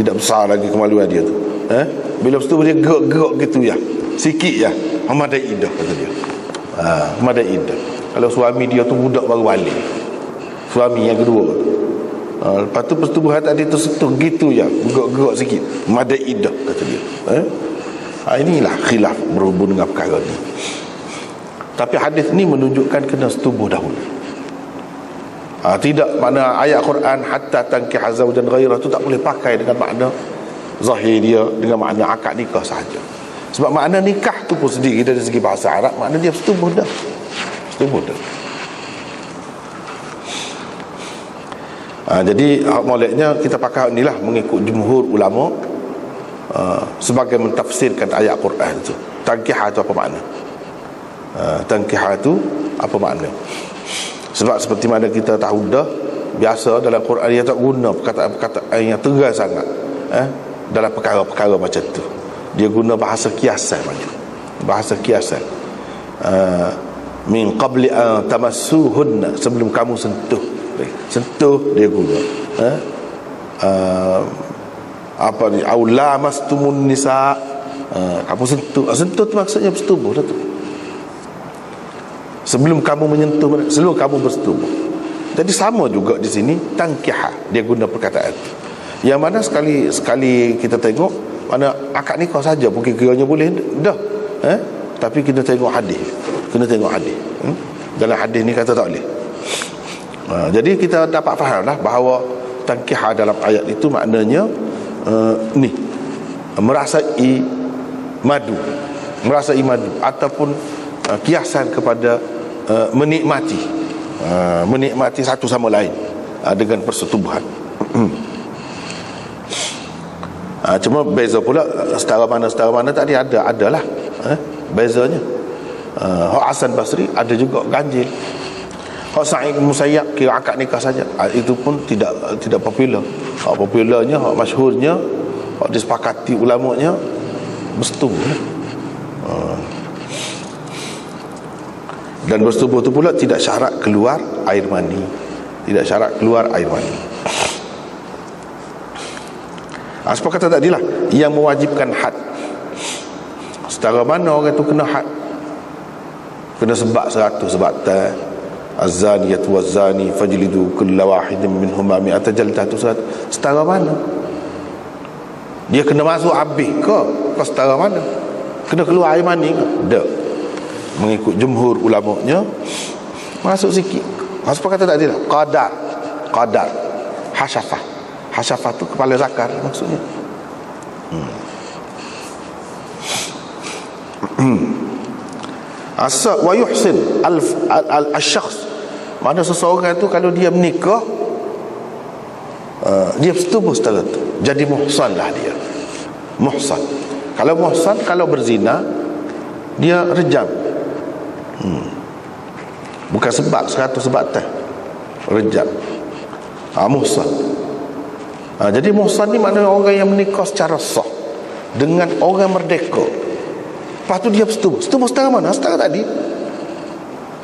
S1: tidak besar lagi kemaluan dia tu, bila lepas tu dia gerak-gerak gitu ya, sikit ya, memadai iddah, kata dia. Memadai iddah. Kalau suami dia tu budak baru balik, suami yang kedua, lepas tu persetubuhan tadi tersentuh gitu ya, gerak-gerak sikit, memadai iddah, kata dia. Inilah khilaf berhubung dengan perkara ni. Tapi hadis ni menunjukkan kena setubuh dahulu. Tidak makna ayat Quran hatta tankih zawjan ghairah tu tak boleh pakai dengan makna zahir dia, dengan makna akad nikah sahaja. Sebab makna nikah tu pun sendiri dari segi bahasa Arab, makna dia setubuh dah. Setubuh dah. Jadi moleknya kita pakai inilah mengikut jumhur ulama, sebagai mentafsirkan ayat Quran tu. Tankihah tu apa makna? Tankihah tu apa makna? Sebab seperti mana kita tahu dah, biasa dalam Quran dia tak guna perkataan-perkataan yang tegas sangat dalam perkara-perkara macam tu. Dia guna bahasa kiasan macam, bahasa kiasan. Min qabli an tamassuhunna, sebelum kamu sentuh. Sentuh dia guna. Apa ni, aula mastumun nisa, kamu sentuh. Sentuh tu maksudnya bersetubuh dah tu. Sebelum kamu menyentuh, sebelum kamu bersetubuh. Jadi sama juga di sini tankiha, dia guna perkataan tu. Yang mana sekali kita tengok, mana akad nikah saja mungkin kiranya boleh dah, tapi kita tengok hadis, kena tengok hadis. Dalam hadis ni kata tak boleh. Jadi kita dapat fahamlah bahawa tankihah dalam ayat itu maknanya ni merasai madu, merasai madu ataupun kiasan kepada menikmati, menikmati satu sama lain dengan persetubuhan. Cuma beza pula setara mana tadi adalah Bezanya. Hak Hasan Basri ada juga ganjil. Hak Sa'id bin Musayyab kira akad nikah saja. Itu pun tidak popular. Hak popularnya, hak masyhurnya, hak disepakati ulamanya bersetubuh. Dan bersetubuh itu pula tidak syarat keluar air mani. Tidak syarat keluar air mani. Sebab kata tadilah yang mewajibkan had. Setara mana orang itu kena had? Kena sebab 100 sebab tak. Az-zaniyatu waz-zani fajlidu kulla wahidin minhuma mi'ata jaldah. Itu setara mana? Dia kena masuk habis ke setara mana? Kena keluar air mani ke? Tak. Mengikut jumhur ulamanya masuk sikit. Sebab kata tadi lah qadar hasyafah tu kepala zakar maksudnya. Asa wa yuhsin al-syakhs, mana seseorang tu kalau dia menikah dia bersetubuh setelah tu jadi muhsan lah dia. Muhsan. Kalau muhsan, kalau berzina dia rejam. Bukan sebab 100 sebab teh, rejam. Muhsan. Jadi muhsan ni maknanya orang yang menikah secara sah dengan orang merdeka. Lepas tu dia bersetubuh. Setubuh setara mana? Setara tadi.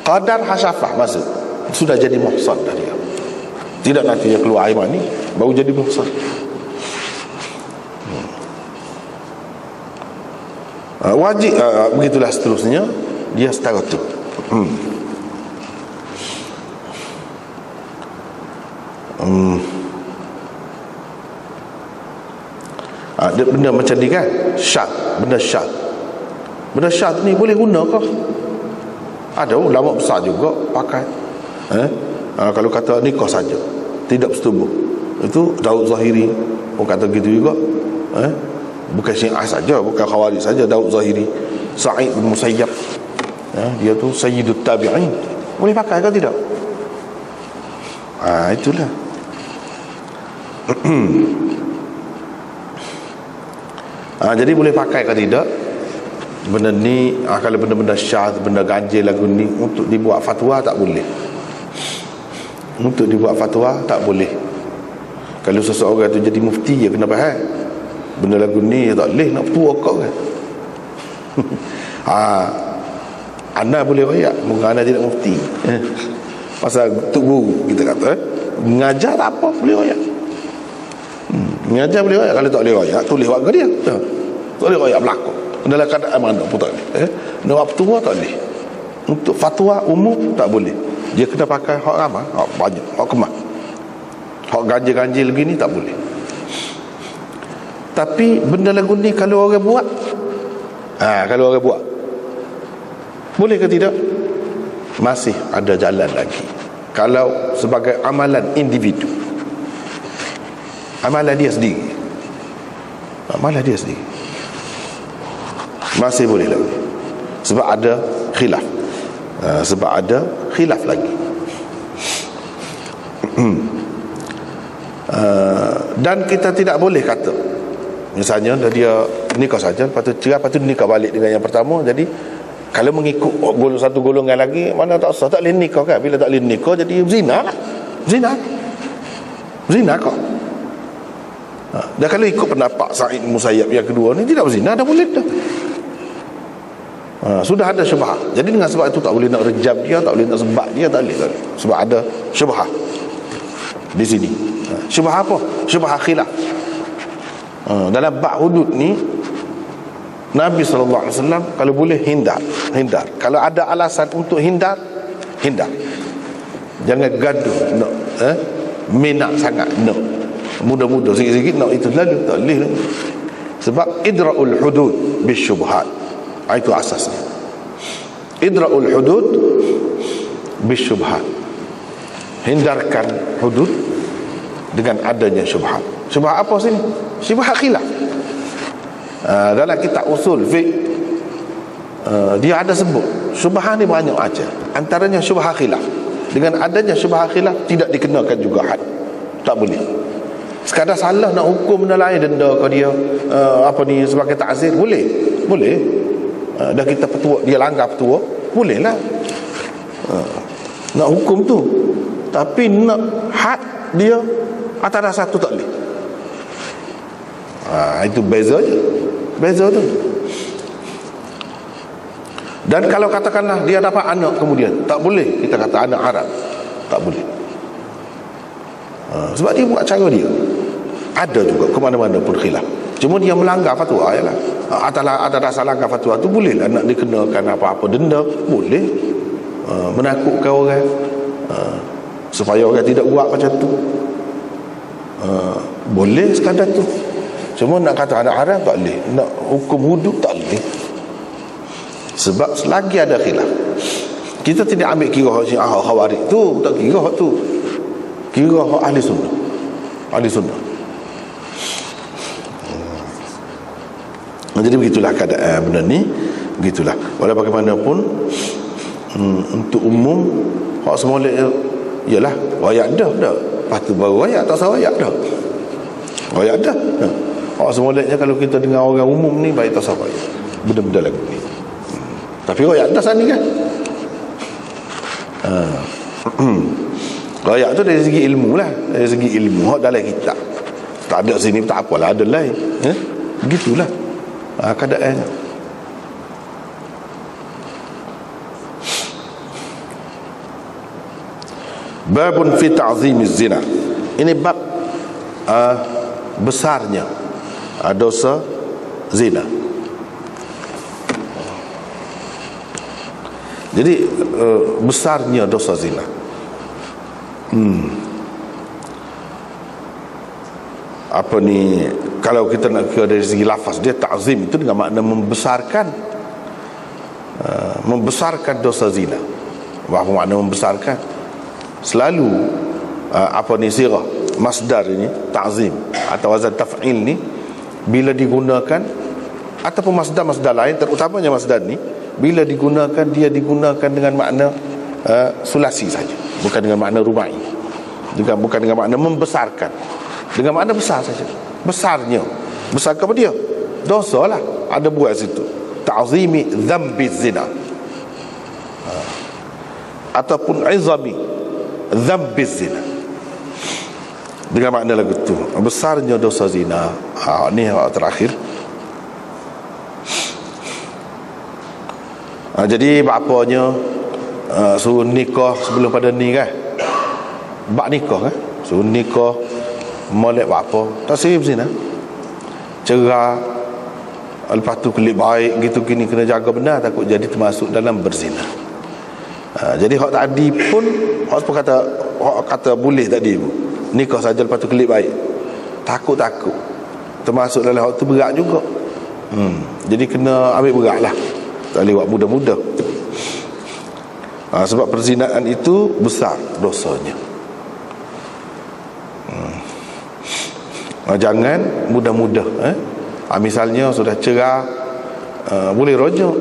S1: Qadar hasyafah masuk. Sudah jadi muhsan dah dia. Tidak nanti dia keluar air mani baru jadi muhsan. Wajib begitulah seterusnya. Dia setara tu. Dia benda macam ni kan, syarat, benda syarat. Benda syarat ni boleh guna ke? Ada ulama besar juga pakai. Kalau kata nikah saja tidak bersetubuh, itu Daud Zahiri kata gitu juga. Bukan Syiah saja, bukan Khawarij saja, Daud Zahiri, Sa'id bin Musayyab, dia tu sayyidut tabi'in. Boleh pakai ke tidak? Itulah. Jadi boleh pakai ke tidak benda ni? Kalau benda-benda syadz, benda ganjil lagu ni, untuk dibuat fatwa tak boleh. Untuk dibuat fatwa tak boleh. Kalau seseorang tu jadi mufti, dia kena faham benda lagu ni tak boleh nak fatwa kau kan. Anda boleh royak, mungkin anda tidak mufti. Pasal tu guru kita kata mengajar tak apa, boleh royak. Mengajar boleh royak. Kalau tak boleh royak, tulis warga dia. Tak boleh royak berlaku dalam keadaan mana pun tak boleh. Nak buat fatwa tak boleh. Untuk fatwa umum tak boleh. Dia kena pakai hak ramah, hak banyak, hak kemas. Hak ganjil-ganjil begini tak boleh. Tapi benda lagu ni kalau orang buat, kalau orang buat, boleh ke tidak? Masih ada jalan lagi. Kalau sebagai amalan individu, amalan dia sendiri, masih boleh lagi. Sebab ada khilaf. Sebab ada khilaf lagi. Dan kita tidak boleh kata, misalnya dia nikah saja, lepas tu cerai, lepas tu nikah balik dengan yang pertama. Jadi kalau mengikut satu golongan lagi, mana tak sah, tak boleh nikah kan. Bila tak boleh nikah, jadi zina lah. Zina kau. Dan kalau ikut pendapat Sa'id Musayyab yang kedua ni, tidak berzina, dah boleh dah. Sudah ada syubhah. Jadi dengan sebab itu tak boleh nak rejam dia, tak boleh nak sebab dia, tak boleh. Sebab ada syubhah di sini. Syubhah apa? Syubhah khilaf. Dalam bab hudud ni, Nabi SAW kalau boleh hindar. Kalau ada alasan untuk hindar. Jangan gaduh nak minat sangat nak muda-muda sikit-sikit nak itu lalu, tak boleh. Sebab idra'ul hudud bisyubhat, itu asasnya. Idra'ul hudud bisyubhat, hindarkan hudud dengan adanya syubhat. Syubhat apa sini? Syubhat khilaf. Dalam kitab usul fiqh dia ada sebut syubhat ni banyak aja. Antaranya syubhat khilaf. Dengan adanya syubhat khilaf tidak dikenakan juga had. Tak boleh. Sekadar salah nak hukum benda lain, denda ke dia apa ni sebagai ta'zir, boleh. dah kita petua, dia langgar petua, boleh lah nak hukum tu. Tapi nak had dia atas dasar tu tak boleh. Itu beza je, beza tu. Dan kalau katakanlah dia dapat anak kemudian, tak boleh kita kata anak haram, tak boleh. Sebab dia buat cara dia. Ada juga ke mana-mana pun khilaf. Cuma dia melanggar fatwa je lah. Atas dasar langgar fatwa tu boleh lah nak dikenakan apa-apa denda, boleh. Menakutkan orang, supaya orang tidak buat macam tu, boleh sekadar tu. Cuma nak kata anak haram tak boleh, nak hukum hudud tak boleh. Sebab selagi ada khilaf, kita tidak ambil kira hak khawarij tu, tak kira hak tu, kira hak ahli sunnah. Ahli sunnah. Jadi begitulah keadaan benda ni, begitulah. Walau bagaimanapun, untuk umum hak semolek ialah wayak dah. Lepas tu baru wayak, tak salah wayak dah. Wayak dah. Hak semoleknya kalau kita dengar orang umum ni baik tak salah wayak. Benda-benda lagu ni. Tapi wayak dah sana kan. Wayak tu dari segi ilmu lah, dari segi ilmu hak dalam kitab. Tak ada sini tak apalah, ada lain. Begitulah keadaannya. Babun fi ta'zimiz zina. Ini bab besarnya dosa zina. Jadi besarnya dosa zina. Apa ni, kalau kita nak kira dari segi lafaz dia, ta'zim itu dengan makna membesarkan, membesarkan dosa zina. Apa makna membesarkan? Selalu apa ni, sirah masdar ini ta'zim atau wazan taf'il ni bila digunakan, ataupun masdar-masdar lain, terutamanya masdar ni bila digunakan, dia digunakan dengan makna sulasi saja, bukan dengan makna rubai, juga bukan dengan makna membesarkan, dengan makna besar saja. Besarnya, besar kepada dia dosa lah, ada buat situ ta'zimi dhanbi zina, ataupun izami dhanbi zina, dengan makna lagu tu besarnya dosa zina. Ni terakhir. Jadi bapanya suruh nikah sebelum pada ni kan, bak nikah kan, suruh nikah molek bapa, tak sirip zina, cerah, lepas tu kelip baik gitu, kini kena jaga benar, takut jadi termasuk dalam berzina. Jadi hak tadi pun hak kata boleh tadi nikah saja lepas tu kelip baik, takut termasuk dalam hak tu berat juga. Jadi kena ambil berat lah, tak boleh buat mudah-mudah. Sebab perzinaan itu besar dosanya. Jangan mudah-mudah. Misalnya sudah cerah, boleh rojok,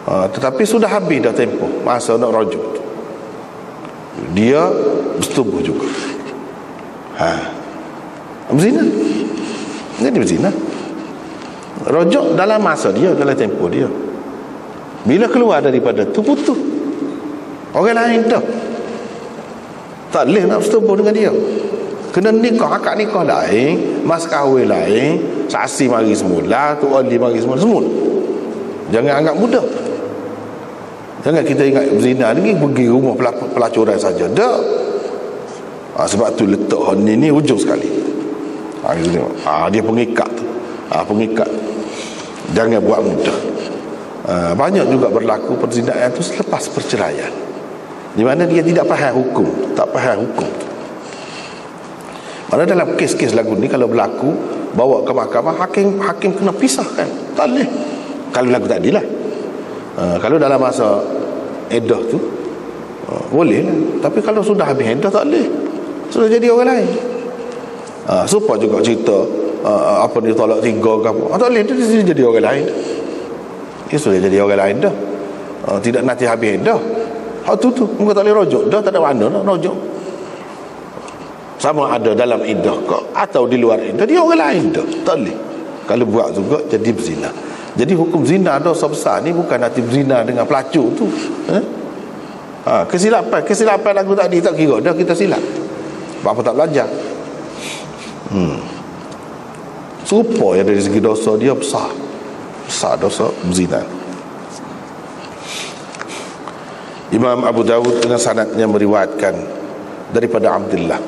S1: tetapi sudah habis dah tempoh masa nak rojok, dia bersetubuh juga, berzina. Jadi berzina, rojok dalam masa dia, dalam tempoh dia. Bila keluar daripada tu, putus, orang lain dah tak boleh nak bersetubuh dengan dia. Kena nikah, akad nikah lain, mas kahwin lain, saksi mari semula, tu wali mari semula. Jangan anggap mudah. Jangan kita ingat berzina ni pergi rumah pelacuran saja. Dah. Sebab tu letak ni hujung sekali. Dia pengikat tu. Pengikat. Jangan buat mudah. Banyak juga berlaku perzinaan tu selepas perceraian, di mana dia tidak faham hukum, tak faham hukum. Mana dalam kes-kes lagu ni kalau berlaku, bawa ke mahkamah, hakim kena pisahkan, tak boleh. Kalau lagu tadi lah. Kalau dalam masa edah tu boleh lah. Tapi kalau sudah habis edah tak boleh, sudah jadi orang lain. Supaya juga cerita apa ni, tolak 3 ke apa, tak boleh, dia jadi orang lain. Dia sudah jadi orang lain dah. Tidak nanti habis edah, hak tu muka tak boleh rojok dah, tak ada mana nak rojok. Sama ada dalam iddah ke atau di luar iddah, dia orang lain dah, tak boleh. Kalau buat juga jadi berzina. Jadi hukum zina dosa besar ni bukan nanti berzina dengan pelacur tu. Kesilapan lagu tadi tak kira dah kita silap. Apa tak belajar. Serupa ya dari segi dosa dia besar. Besar dosa berzina. Imam Abu Dawud dengan sanadnya meriwayatkan daripada Abdullah.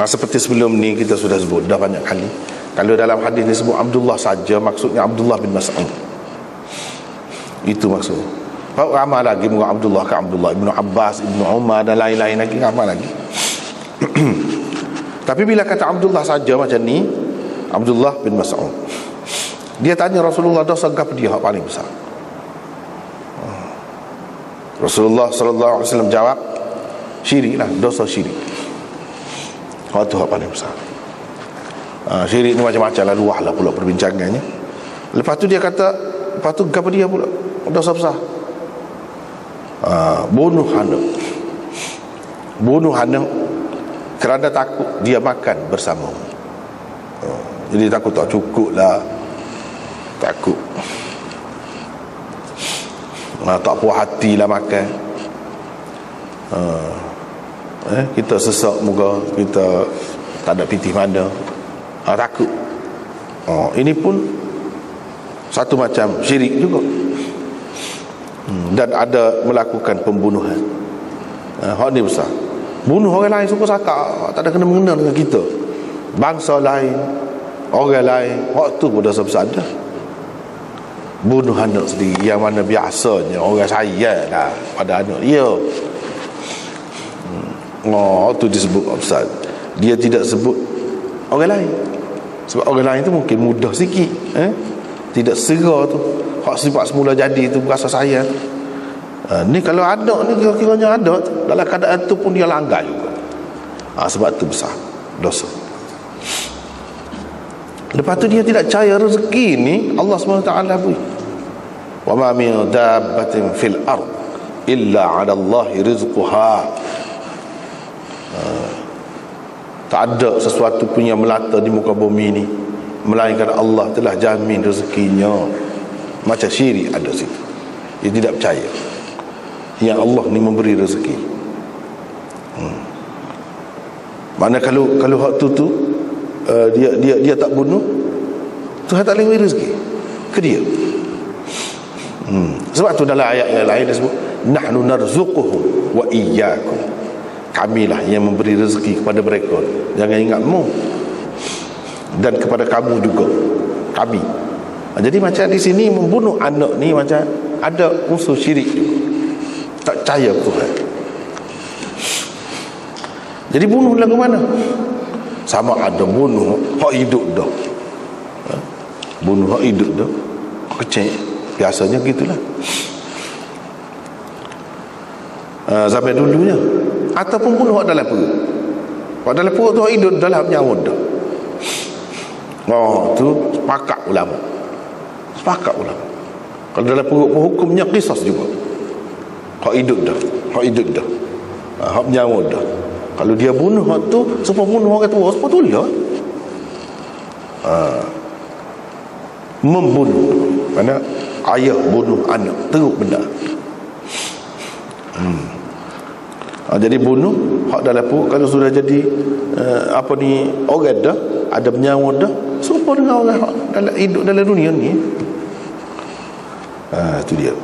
S1: Seperti sebelum ni kita sudah sebut dah banyak kali. Kalau dalam hadis disebut Abdullah saja, maksudnya Abdullah bin Mas'ud. Itu maksudnya. Ramai lagi muka Abdullah ke Abdullah Ibnu Abbas, Ibnu Umar dan lain-lain lagi, ramai lagi. Tapi bila kata Abdullah saja macam ni, Abdullah bin Mas'ud, dia tanya Rasulullah, dosa apa dia paling besar? Rasulullah sallallahu alaihi wasallam jawab, syirik lah, dosa syirik. Itu hak paling besar. Syirik ni macam-macam lah, luah lah pula perbincangannya. Lepas tu dia kata, lepas tu apa dia pula dosa besar? Bunuh anak. Bunuh anak kerana takut dia makan bersama. Jadi takut tak cukup lah, takut tak puas hati lah makan. Kita sesak muka, kita tak ada pitih mana, takut. Ini pun satu macam syirik juga. Dan ada melakukan pembunuhan. Hak ni besar. Bunuh orang lain suka sakak, tak ada kena-mengena dengan kita. Bangsa lain, orang lain, hak tu pun dosa besar dah. Bunuh anak sendiri, yang mana biasanya orang sayang lah pada anak dia. Tu disebut besar. Dia tidak sebut orang lain, sebab orang lain tu mungkin mudah sikit, tidak segera tu. Hak sifat semula jadi tu berasa sayang. Ni kalau anak ni kira-kiranya ada dalam keadaan tu pun dia langgar juga. Sebab tu besar dosa. Lepas tu dia tidak percaya rezeki ni Allah SWT beri. Wa ma min dabbatin fil ard illa 'ala Allahi rizquha. Tak ada sesuatu pun yang melata di muka bumi ni melainkan Allah telah jamin rezekinya. Macam syirik ada situ. Dia tidak percaya yang Allah ni memberi rezeki. Mana kalau hak tu dia tak bunuh, Tuhan tak boleh beri rezeki ke dia. Sebab tu dalam ayat yang lain dia sebut nahnu narzuquhum wa iyyakum. Kamilah yang memberi rezeki kepada mereka, jangan ingatmu, dan kepada kamu juga, kami. Jadi macam di sini membunuh anak ni macam ada unsur syirik juga. Tak percaya Tuhan. Jadi bunuh lagu mana? Sama ada bunuh hak hidup dah. Bunuh hak hidup dah kecil. Biasanya gitulah. Sampai dulunya. Ataupun bunuh hak dalam perut. Hak dalam perut tu hak hidup dalam nyawa dah. Tu sepakat ulama. Sepakat ulama. Kalau dalam perut pun hukumnya qisas juga. Hak hidup dah. Hak hidup dah. Hak nyawa dah. Kalau dia bunuh hak tu, supaya bunuh orang tua, supaya tu lah. Membunuh. Mana ayah bunuh anak, teruk benda. Jadi bunuh hak dalam perut kalau sudah jadi orang dah, ada nyawa dah, serupa dengan orang hak dalam hidup dalam dunia ni. Itu dia.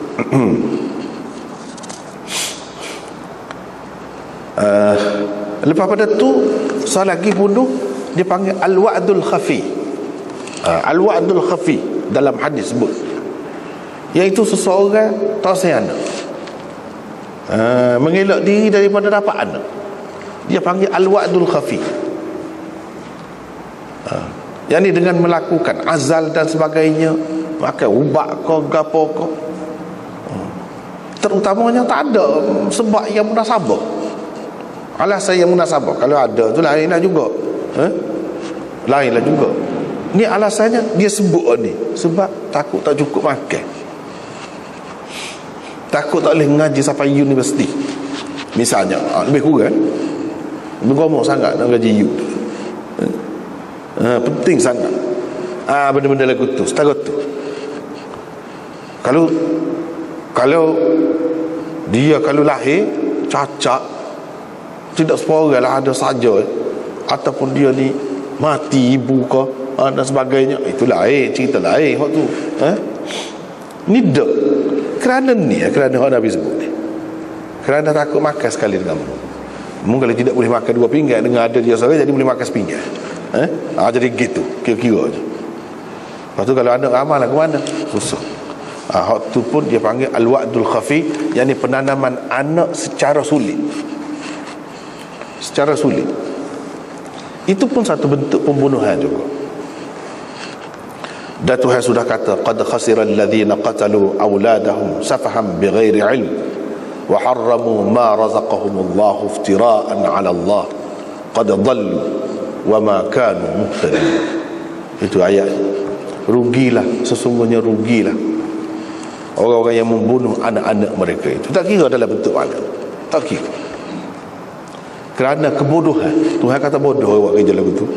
S1: Lepas pada tu salah lagi bunuh dipanggil al-wa'dul khafi. Al-wa'dul khafi dalam hadis sebut, iaitu seseorang tak sayang anak, mengelak diri daripada dapat anak. Dia panggil al-wa'dul khafi. Yang ni dengan melakukan azal dan sebagainya, pakai ubat ke gapo ke, terutamanya tak ada sebab yang munasabah. Alasan yang munasabah kalau ada tu lainlah juga. Lainlah juga. Ni alasannya dia sebut ni sebab takut tak cukup makan, takut tak boleh ngaji sampai universiti misalnya. Lebih kurang bergomong sangat nak ngaji U. Penting sangat. Benda-benda lagu tu, setara tu. Kalau dia kalau lahir cacat, tidak seorang lah ada saja, ataupun dia ni mati ibu ke dan sebagainya, itu lain, cerita lain hak tu. Ni dak. Kerana hak Nabi sebut ni. Kerana takut makan sekali dengan mu. Mungkin kalau tidak boleh makan 2 pinggan, dengan ada dia seorang jadi boleh makan sepinggan. Jadi gitu, kira-kira je. Lepas tu kalau anak ramai lah ke mana? Susah. Hak tu pun dia panggil al-wa'dul khafi, yakni penanaman anak secara sulit. Secara sulit. Itu pun satu bentuk pembunuhan juga. Dan Tuhan sudah kata, qad khasira alladhina qatalu awladahum safaham bighairi ilm wa harramu ma razaqahumullahu iftira'an 'ala Allah qad dhallu wa ma kanu muhtadin. Itu ayat. Rugilah, sesungguhnya rugilah orang-orang yang membunuh anak-anak mereka itu. Tak kira dalam bentuk mana, tak kira. Kerana kebodohan. Tuhan kata bodoh buat kerja lagu tu.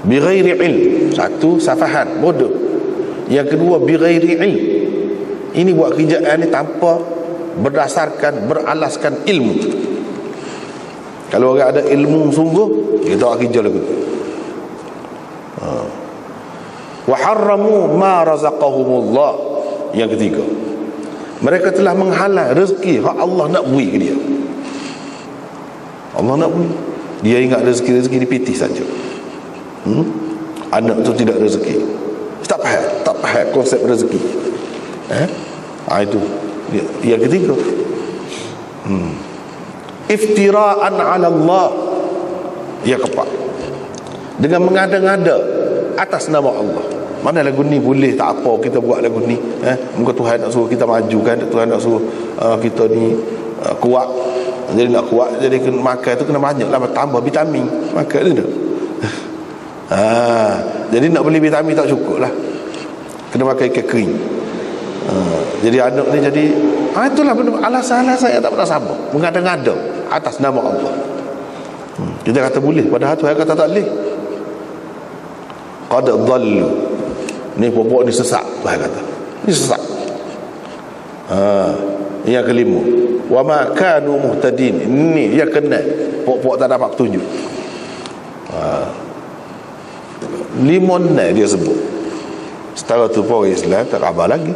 S1: Bighairi ilm. Satu, safahan, bodoh. Yang kedua, bighairi ilm. Ini buat kerjaan ni tanpa berdasarkan, beralaskan ilmu. Kalau orang ada ilmu sungguh, dia tak buat kerja lagu tu. Wa harramu ma razaqahumullah. Yang ketiga, mereka telah menghalang rezeki hak Allah nak beri ke dia. Allah nak beri, dia ingat rezeki dipitih saja. Anak tu tidak rezeki, tak faham konsep rezeki. Itu yang ketiga. Iftira'an 'ala Allah. Yang keempat, dengan mengada-ngada atas nama Allah. Mana lagu ni boleh, tak apa kita buat lagu ni. Muka Tuhan nak suruh kita maju kan, Tuhan nak suruh kita ni kuat. Jadi nak kuat, jadi kena makan tu kena banyak lah, tambah vitamin makan dia. Jadi nak beli vitamin tak cukup lah, kena makan ikan kering. Jadi anak ni jadi itulah alasan-alasan yang tak pernah sama, mengada-ngada atas nama Allah. Kita kata boleh, padahal Tuhan kata tak boleh. Qad dhallu. Ni pokok ni sesat, Tuhan kata. Ni sesat. Yang kelima, wa ma kanu muhtadin. Ini yang kena pokok tak dapat petunjuk. Limon dia sebut. Setara tu pun Islam tak khabar lagi.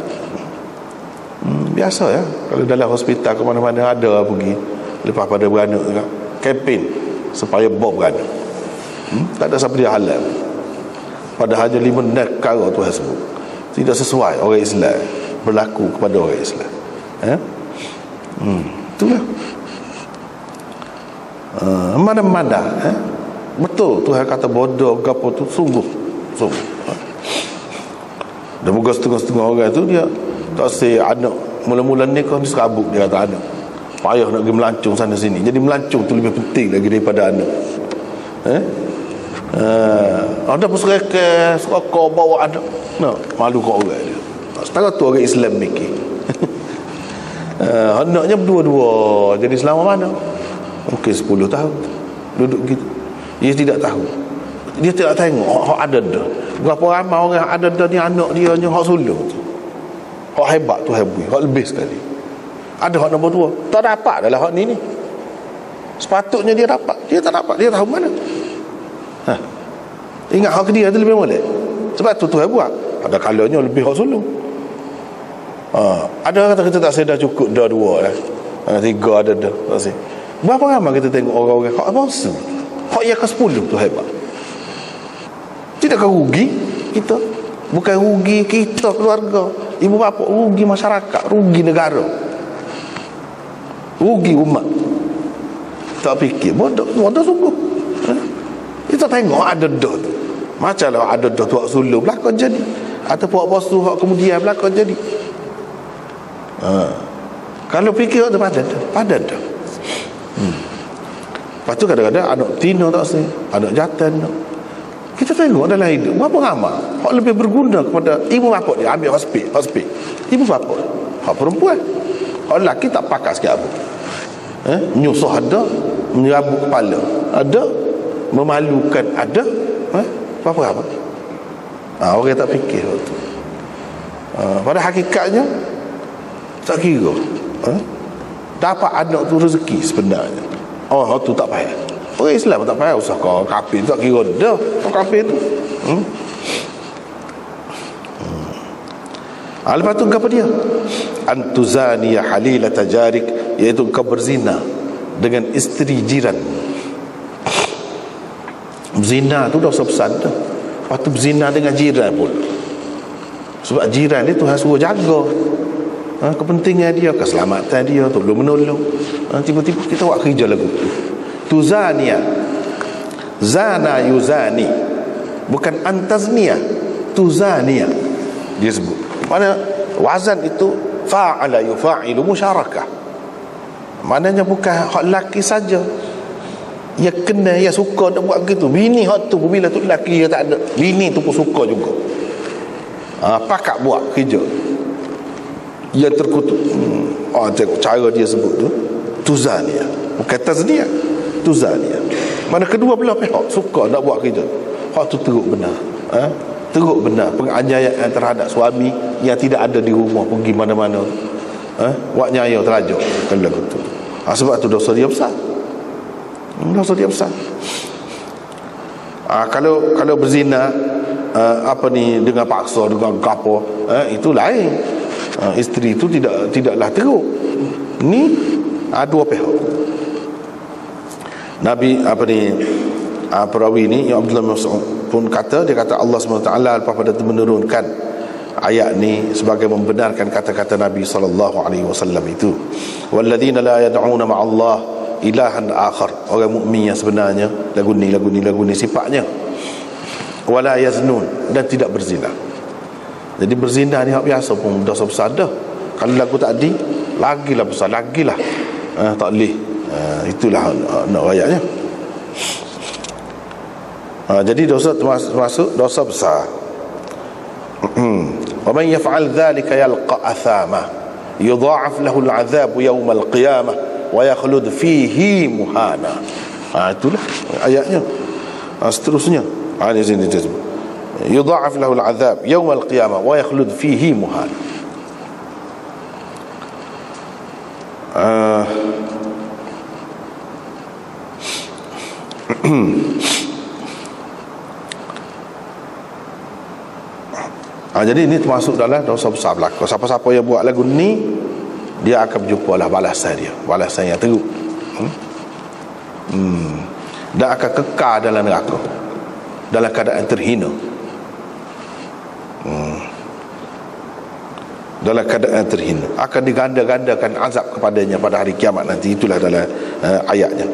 S1: Biasa ya, kalau dalam hospital ke mana-mana ada pergi lepas pada beranak juga, kempen supaya bawa beranak. Tak ada siapa dia halal. Padahal hanya 5 perkara Tuhan sebut tidak sesuai orang Islam berlaku kepada orang Islam. Itulah. Mana-mana betul Tuhan kata bodoh gapo tu, sungguh. Dan bukan setengah-setengah orang tu dia tak say anak mula-mula ni kan serabut, dia kata anak payah nak pergi melancong sana sini. Jadi melancong tu lebih penting lagi daripada anak. Ada perserikah serokok bawa anak, malu kau orang dia. Setara tu orang Islam mikir. Anaknya berdua-dua, jadi selama mana? Mungkin 10 tahun duduk gitu. Dia tidak tahu, dia tidak tengok hak ada dah. Berapa ramai orang ada dah ni anak dia ni hak sulung tu, hak hebat tu, hebat, hak lebih sekali. Ada hak nombor 2 tak dapat dalam hak ni. Sepatutnya dia dapat, dia tak dapat. Dia tahu mana. Ingat hak dia tu lebih molek. Sebab tu Tuhan buat. Ada kalanya lebih hak sulung. Ada kata kita tak sedar cukup dah 2 lah. 3 ada dah. Tak sedar. Berapa ramai kita tengok orang-orang hak bangsa, hak yang ke-10 tu hebat. Tidakkah rugi kita? Bukan rugi kita keluarga, ibu bapa, rugi masyarakat, rugi negara, rugi umat. Tak fikir bodoh sungguh. Kita tengok ada dah tu, macamlah ada dah tuak sulung belakang jadi, atau puak bos tu hak kemudian belakang jadi. Kalau fikir tu padan dah. Lepas tu kadang-kadang anak tino tak sih, anak jantan. Kita tengok dalam hidup berapa ramai hak lebih berguna kepada ibu bapa dia, ambil hospital. Ibu bapa hak perempuan, hak lelaki tak pakat sikit apa. Nyusuh ada, menyerabut kepala ada, memalukan ada. Apa-apa. Orang tak fikir waktu. Pada hakikatnya tak kira. Dapat anak tu rezeki sebenarnya. Tu tak payah. Orang Islam tak payah usah kau kafir tak kira dah kau kafir tu. Lepas tu apa dia? Antuzaniya halilata jarik, iaitu kau berzina dengan isteri jiran. Berzina tu dosa besar dah. Lepas tu berzina dengan jiran pun. Sebab jiran dia Tuhan suruh jaga kepentingan dia, keselamatan dia, tu belum menolong. Tiba-tiba kita buat kerja lagu tuzaniya, zana yuzani, bukan antazniya, tuzaniya dia sebut. Mana wazan itu fa'ala yufa'ilu musyarakah. Maknanya bukan hak lelaki saja. Ia kena, ia suka nak buat gitu. Bini hak tu bila tu lelaki dia tak ada, bini tu pun suka juga. Pakat buat kerja. Ia terkutuk. Tengok cara dia sebut tu tuzaniya, bukan tazniya, tuzaniya. Mana kedua belah pihak suka nak buat kerja. Hak tu teruk benar. Teruk benar penganiayaan terhadap suami yang tidak ada di rumah, pergi mana-mana. Buat nyaya terajuk kalau lagu tu. Sebab tu dosa dia besar. Dosa dia besar. Kalau berzina dengan paksa, dengan gapo, itu lain. Isteri itu tidaklah teruk. Ni dua pihak. Nabi perawi ni yang Abdullah bin Mas'ud pun kata, dia kata Allah SWT lepas pada itu menurunkan ayat ni sebagai membenarkan kata-kata Nabi SAW itu, walladzina la yad'una ma'allah ilahan akhar. Orang mukmin yang sebenarnya lagu ni sifatnya wala yaznun, dan tidak berzina. Jadi berzina ni hak biasa pun dosa besar dah. Kalau lagu tadi lagilah besar, lagilah tak boleh. Itulah nak ayatnya. Jadi dosa termasuk dosa besar. Wa man yaf'al dhalika yalqa athama yudha'af lahu al'adhab yawm al-qiyamah wa yakhlud fihi muhana. Itulah ayatnya. Seterusnya di sini disebut yudha'af lahu al'adhab yawm al-qiyamah wa yakhlud fihi muhana. Jadi ini termasuk dalam dosa besar belaka. Siapa-siapa yang buat lagu ni, dia akan berjumpa lah balasan dia, balasan yang teruk. Dan akan kekal dalam neraka dalam keadaan terhina. Dalam keadaan terhina, akan diganda-gandakan azab kepadanya pada hari kiamat nanti. Itulah dalam ayatnya,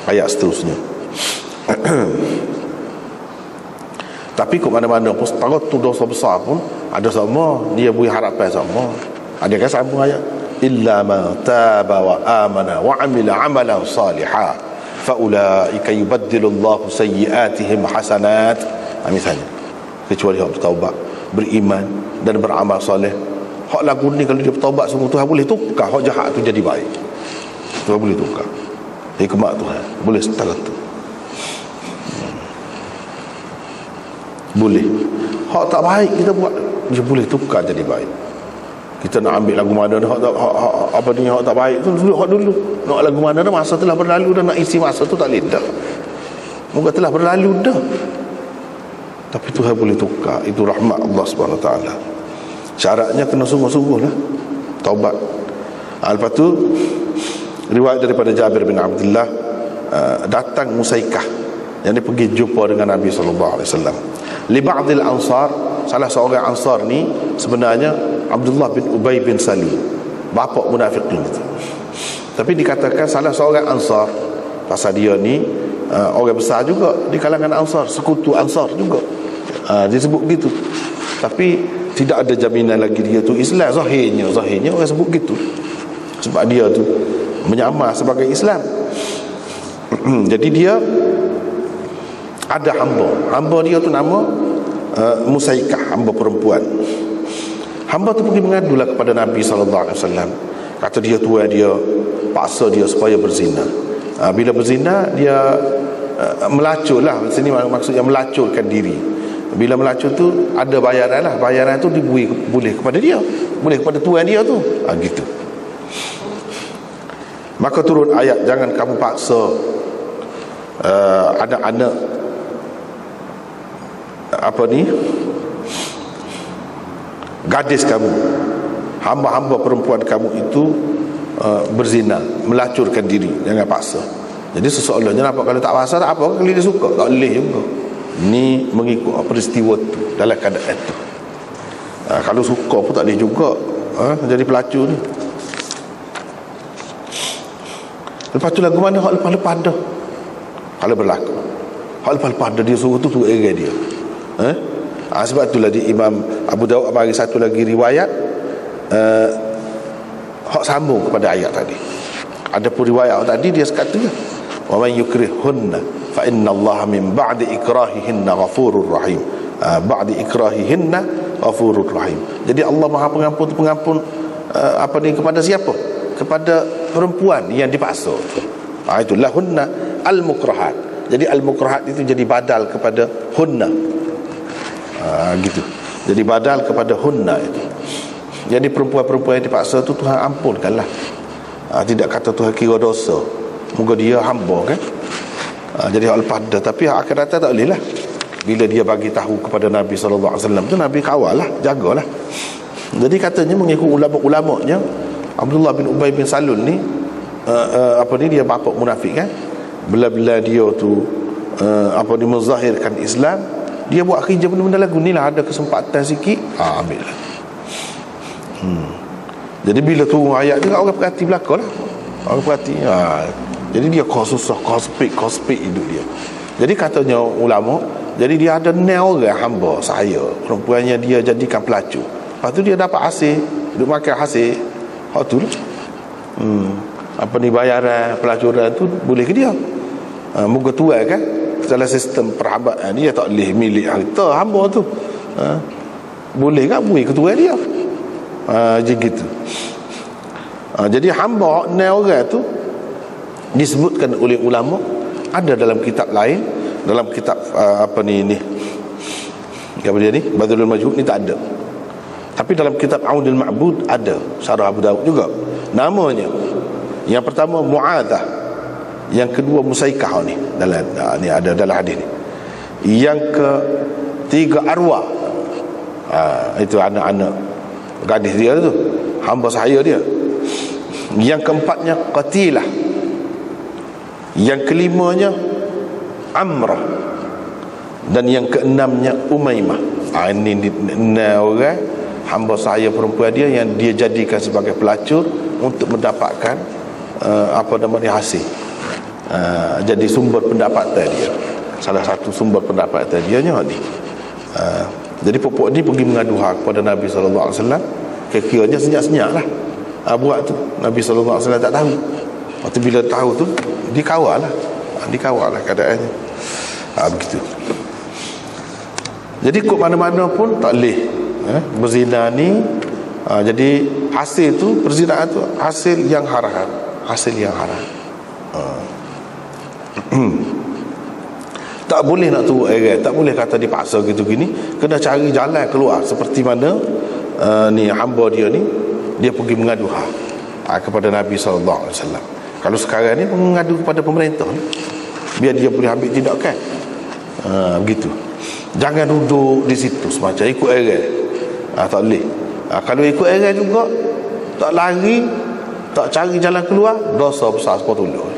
S1: ayat seterusnya. Tapi ke mana-mana pun tahu tu dosa besar pun ada sama, dia beri harapan sama. Ada kan sambung ayat illa ma taba wa amana wa amila amalan salihan fa ulaika yubaddilullahu sayyiatihim hasanat. Misalnya, kecuali hak bertaubat, beriman dan beramal soleh. Hak lagu ni kalau dia bertaubat sungguh, Tuhan boleh tukar hak jahat tu jadi baik. Tuhan boleh tukar. Hikmat Tuhan boleh setara tu. Boleh. Hak tak baik kita buat, dia boleh tukar jadi baik. Kita nak ambil lagu mana hak tak baik tu dulu, hak dulu. Nak lagu mana dah, masa telah berlalu dah, nak isi masa tu tak boleh dah. Moga telah berlalu dah. Tapi Tuhan boleh tukar. Itu rahmat Allah SWT. Syaratnya kena sungguh-sungguh lah taubat. Lepas tu riwayat daripada Jabir bin Abdullah, datang Musaikah yang dia pergi jumpa dengan Nabi SAW. Li ba'dil ansar, salah seorang ansar ni sebenarnya Abdullah bin Ubay bin Salul, bapa munafikin itu. Tapi dikatakan salah seorang ansar, pasal dia ni orang besar juga di kalangan ansar, sekutu ansar juga. Disebut begitu. Tapi tidak ada jaminan lagi dia tu Islam. Zahirnya orang sebut gitu, sebab dia tu menyamar sebagai Islam. Jadi dia ada hamba dia tu nama Musaikah, hamba perempuan. Hamba tu pergi mengadulah kepada Nabi SAW. Kata dia tuan dia paksa dia supaya berzina. Bila berzina dia melacur lah, sini maksudnya melacurkan diri. Bila melacur tu ada bayaran lah. Bayaran tu boleh kepada dia, boleh kepada tuan dia tu. Gitu. Maka turun ayat, jangan kamu paksa anak-anak gadis kamu, hamba-hamba perempuan kamu itu berzina, melacurkan diri. Jangan paksa. Jadi seseorangnya nampak kalau tak paksa tak apa, kalau dia suka tak boleh juga. Ni mengikut peristiwa tu, dalam keadaan tu. Kalau suka pun tak boleh juga jadi pelacur ni. Lepas tu lagu mana hak lepas-lepas dah, kalau berlaku hak lepas-lepas dah, dia suruh tu era dia. Sebab itulah di Imam Abu Daud bagi satu lagi riwayat hak sambung kepada ayat tadi. Adapun riwayat tadi dia kata wa man yukrihunna fa innallaha min ba'di ikrahihinna ghafurur rahim. Ba'di ikrahihinna ghafurur rahim. Jadi Allah Maha Pengampun tu pengampun kepada siapa? Kepada perempuan yang dipaksa. Itulah hunna al-mukrahat. Jadi al-mukrahat itu jadi badal kepada hunna. Gitu. Jadi badal kepada hunna itu. Jadi perempuan-perempuan yang dipaksa tu Tuhan ampunkanlah. Tidak kata Tuhan kira dosa, moga dia hamba kan. Jadi hak lepas dah. Tapi hak akan datang tak boleh lah. Bila dia bagi tahu kepada Nabi SAW tu, Nabi kawal lah, jagalah. Jadi katanya mengikut ulama-ulamanya, Abdullah bin Ubay bin Salul ni dia bapa munafik kan. Bila-bila dia tu menzahirkan Islam, dia buat kerja benda-benda lagu ni lah. Ada kesempatan sikit, ambil lah. Jadi bila turun ayat tu, orang perhati belakang lah. Orang perhati. Jadi dia kau susah, kau speak hidup dia. Jadi katanya ulama, jadi dia ada 9 orang hamba saya, perempuannya dia jadikan pelacur. Lepas tu dia dapat hasil, duk makan hasil. Hak tu lah. Bayaran pelacuran tu boleh ke dia? Moga tuai kan, dalam sistem perhambaan dia tak boleh milik harta hamba tu. Boleh kan beri ketua dia. Jadi gitu. Jadi hamba 9 orang tu disebutkan oleh ulama, ada dalam kitab lain, dalam kitab Badrul Majhud ni tak ada. Tapi dalam kitab Aunul Ma'bud ada, Syarah Abu Daud juga. Namanya yang pertama Mu'adzah, yang kedua Musaikah ni ada dalam hadis ni. Yang ketiga Arwah. Itu anak-anak gadis dia tu, hamba sahaya dia. Yang keempatnya Qatilah. Yang kelimanya Amrah. Dan yang keenamnya Umaymah. Ini 6 orang hamba sahaya perempuan dia yang dia jadikan sebagai pelacur untuk mendapatkan hasil. Jadi sumber pendapatan dia. Salah satu sumber pendapatan dia ni. Jadi pokok ni pergi mengadu hak kepada Nabi SAW. Kira-kiranya senyap-senyap lah buat tu. Nabi SAW tak tahu. Waktu bila tahu tu, dikawal lah keadaannya. Begitu. Jadi kok mana-mana pun tak boleh berzina ni. Jadi hasil tu, perzinaan tu hasil yang haram. Tak boleh nak turut airan, tak boleh kata dipaksa gitu gini. Kena cari jalan keluar. Seperti mana ni hamba dia ni, dia pergi mengadu hak kepada Nabi SAW. Kalau sekarang ni mengadu kepada pemerintah ni, biar dia boleh ambil tindakan. Begitu. Jangan duduk di situ semacam ikut airan. Tak boleh. Kalau ikut airan juga, tak lari, tak cari jalan keluar, dosa besar sepotolong.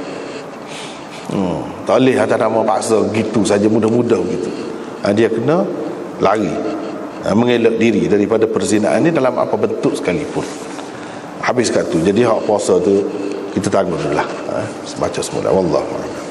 S1: Tak boleh atas nama paksa gitu saja mudah-mudah gitu. Dia kena lari, mengelak diri daripada perzinaan ni dalam apa bentuk sekalipun. Habis kat tu. Jadi hak puasa tu kita tanggung dulu lah. Baca semula. Wallahu a'lam.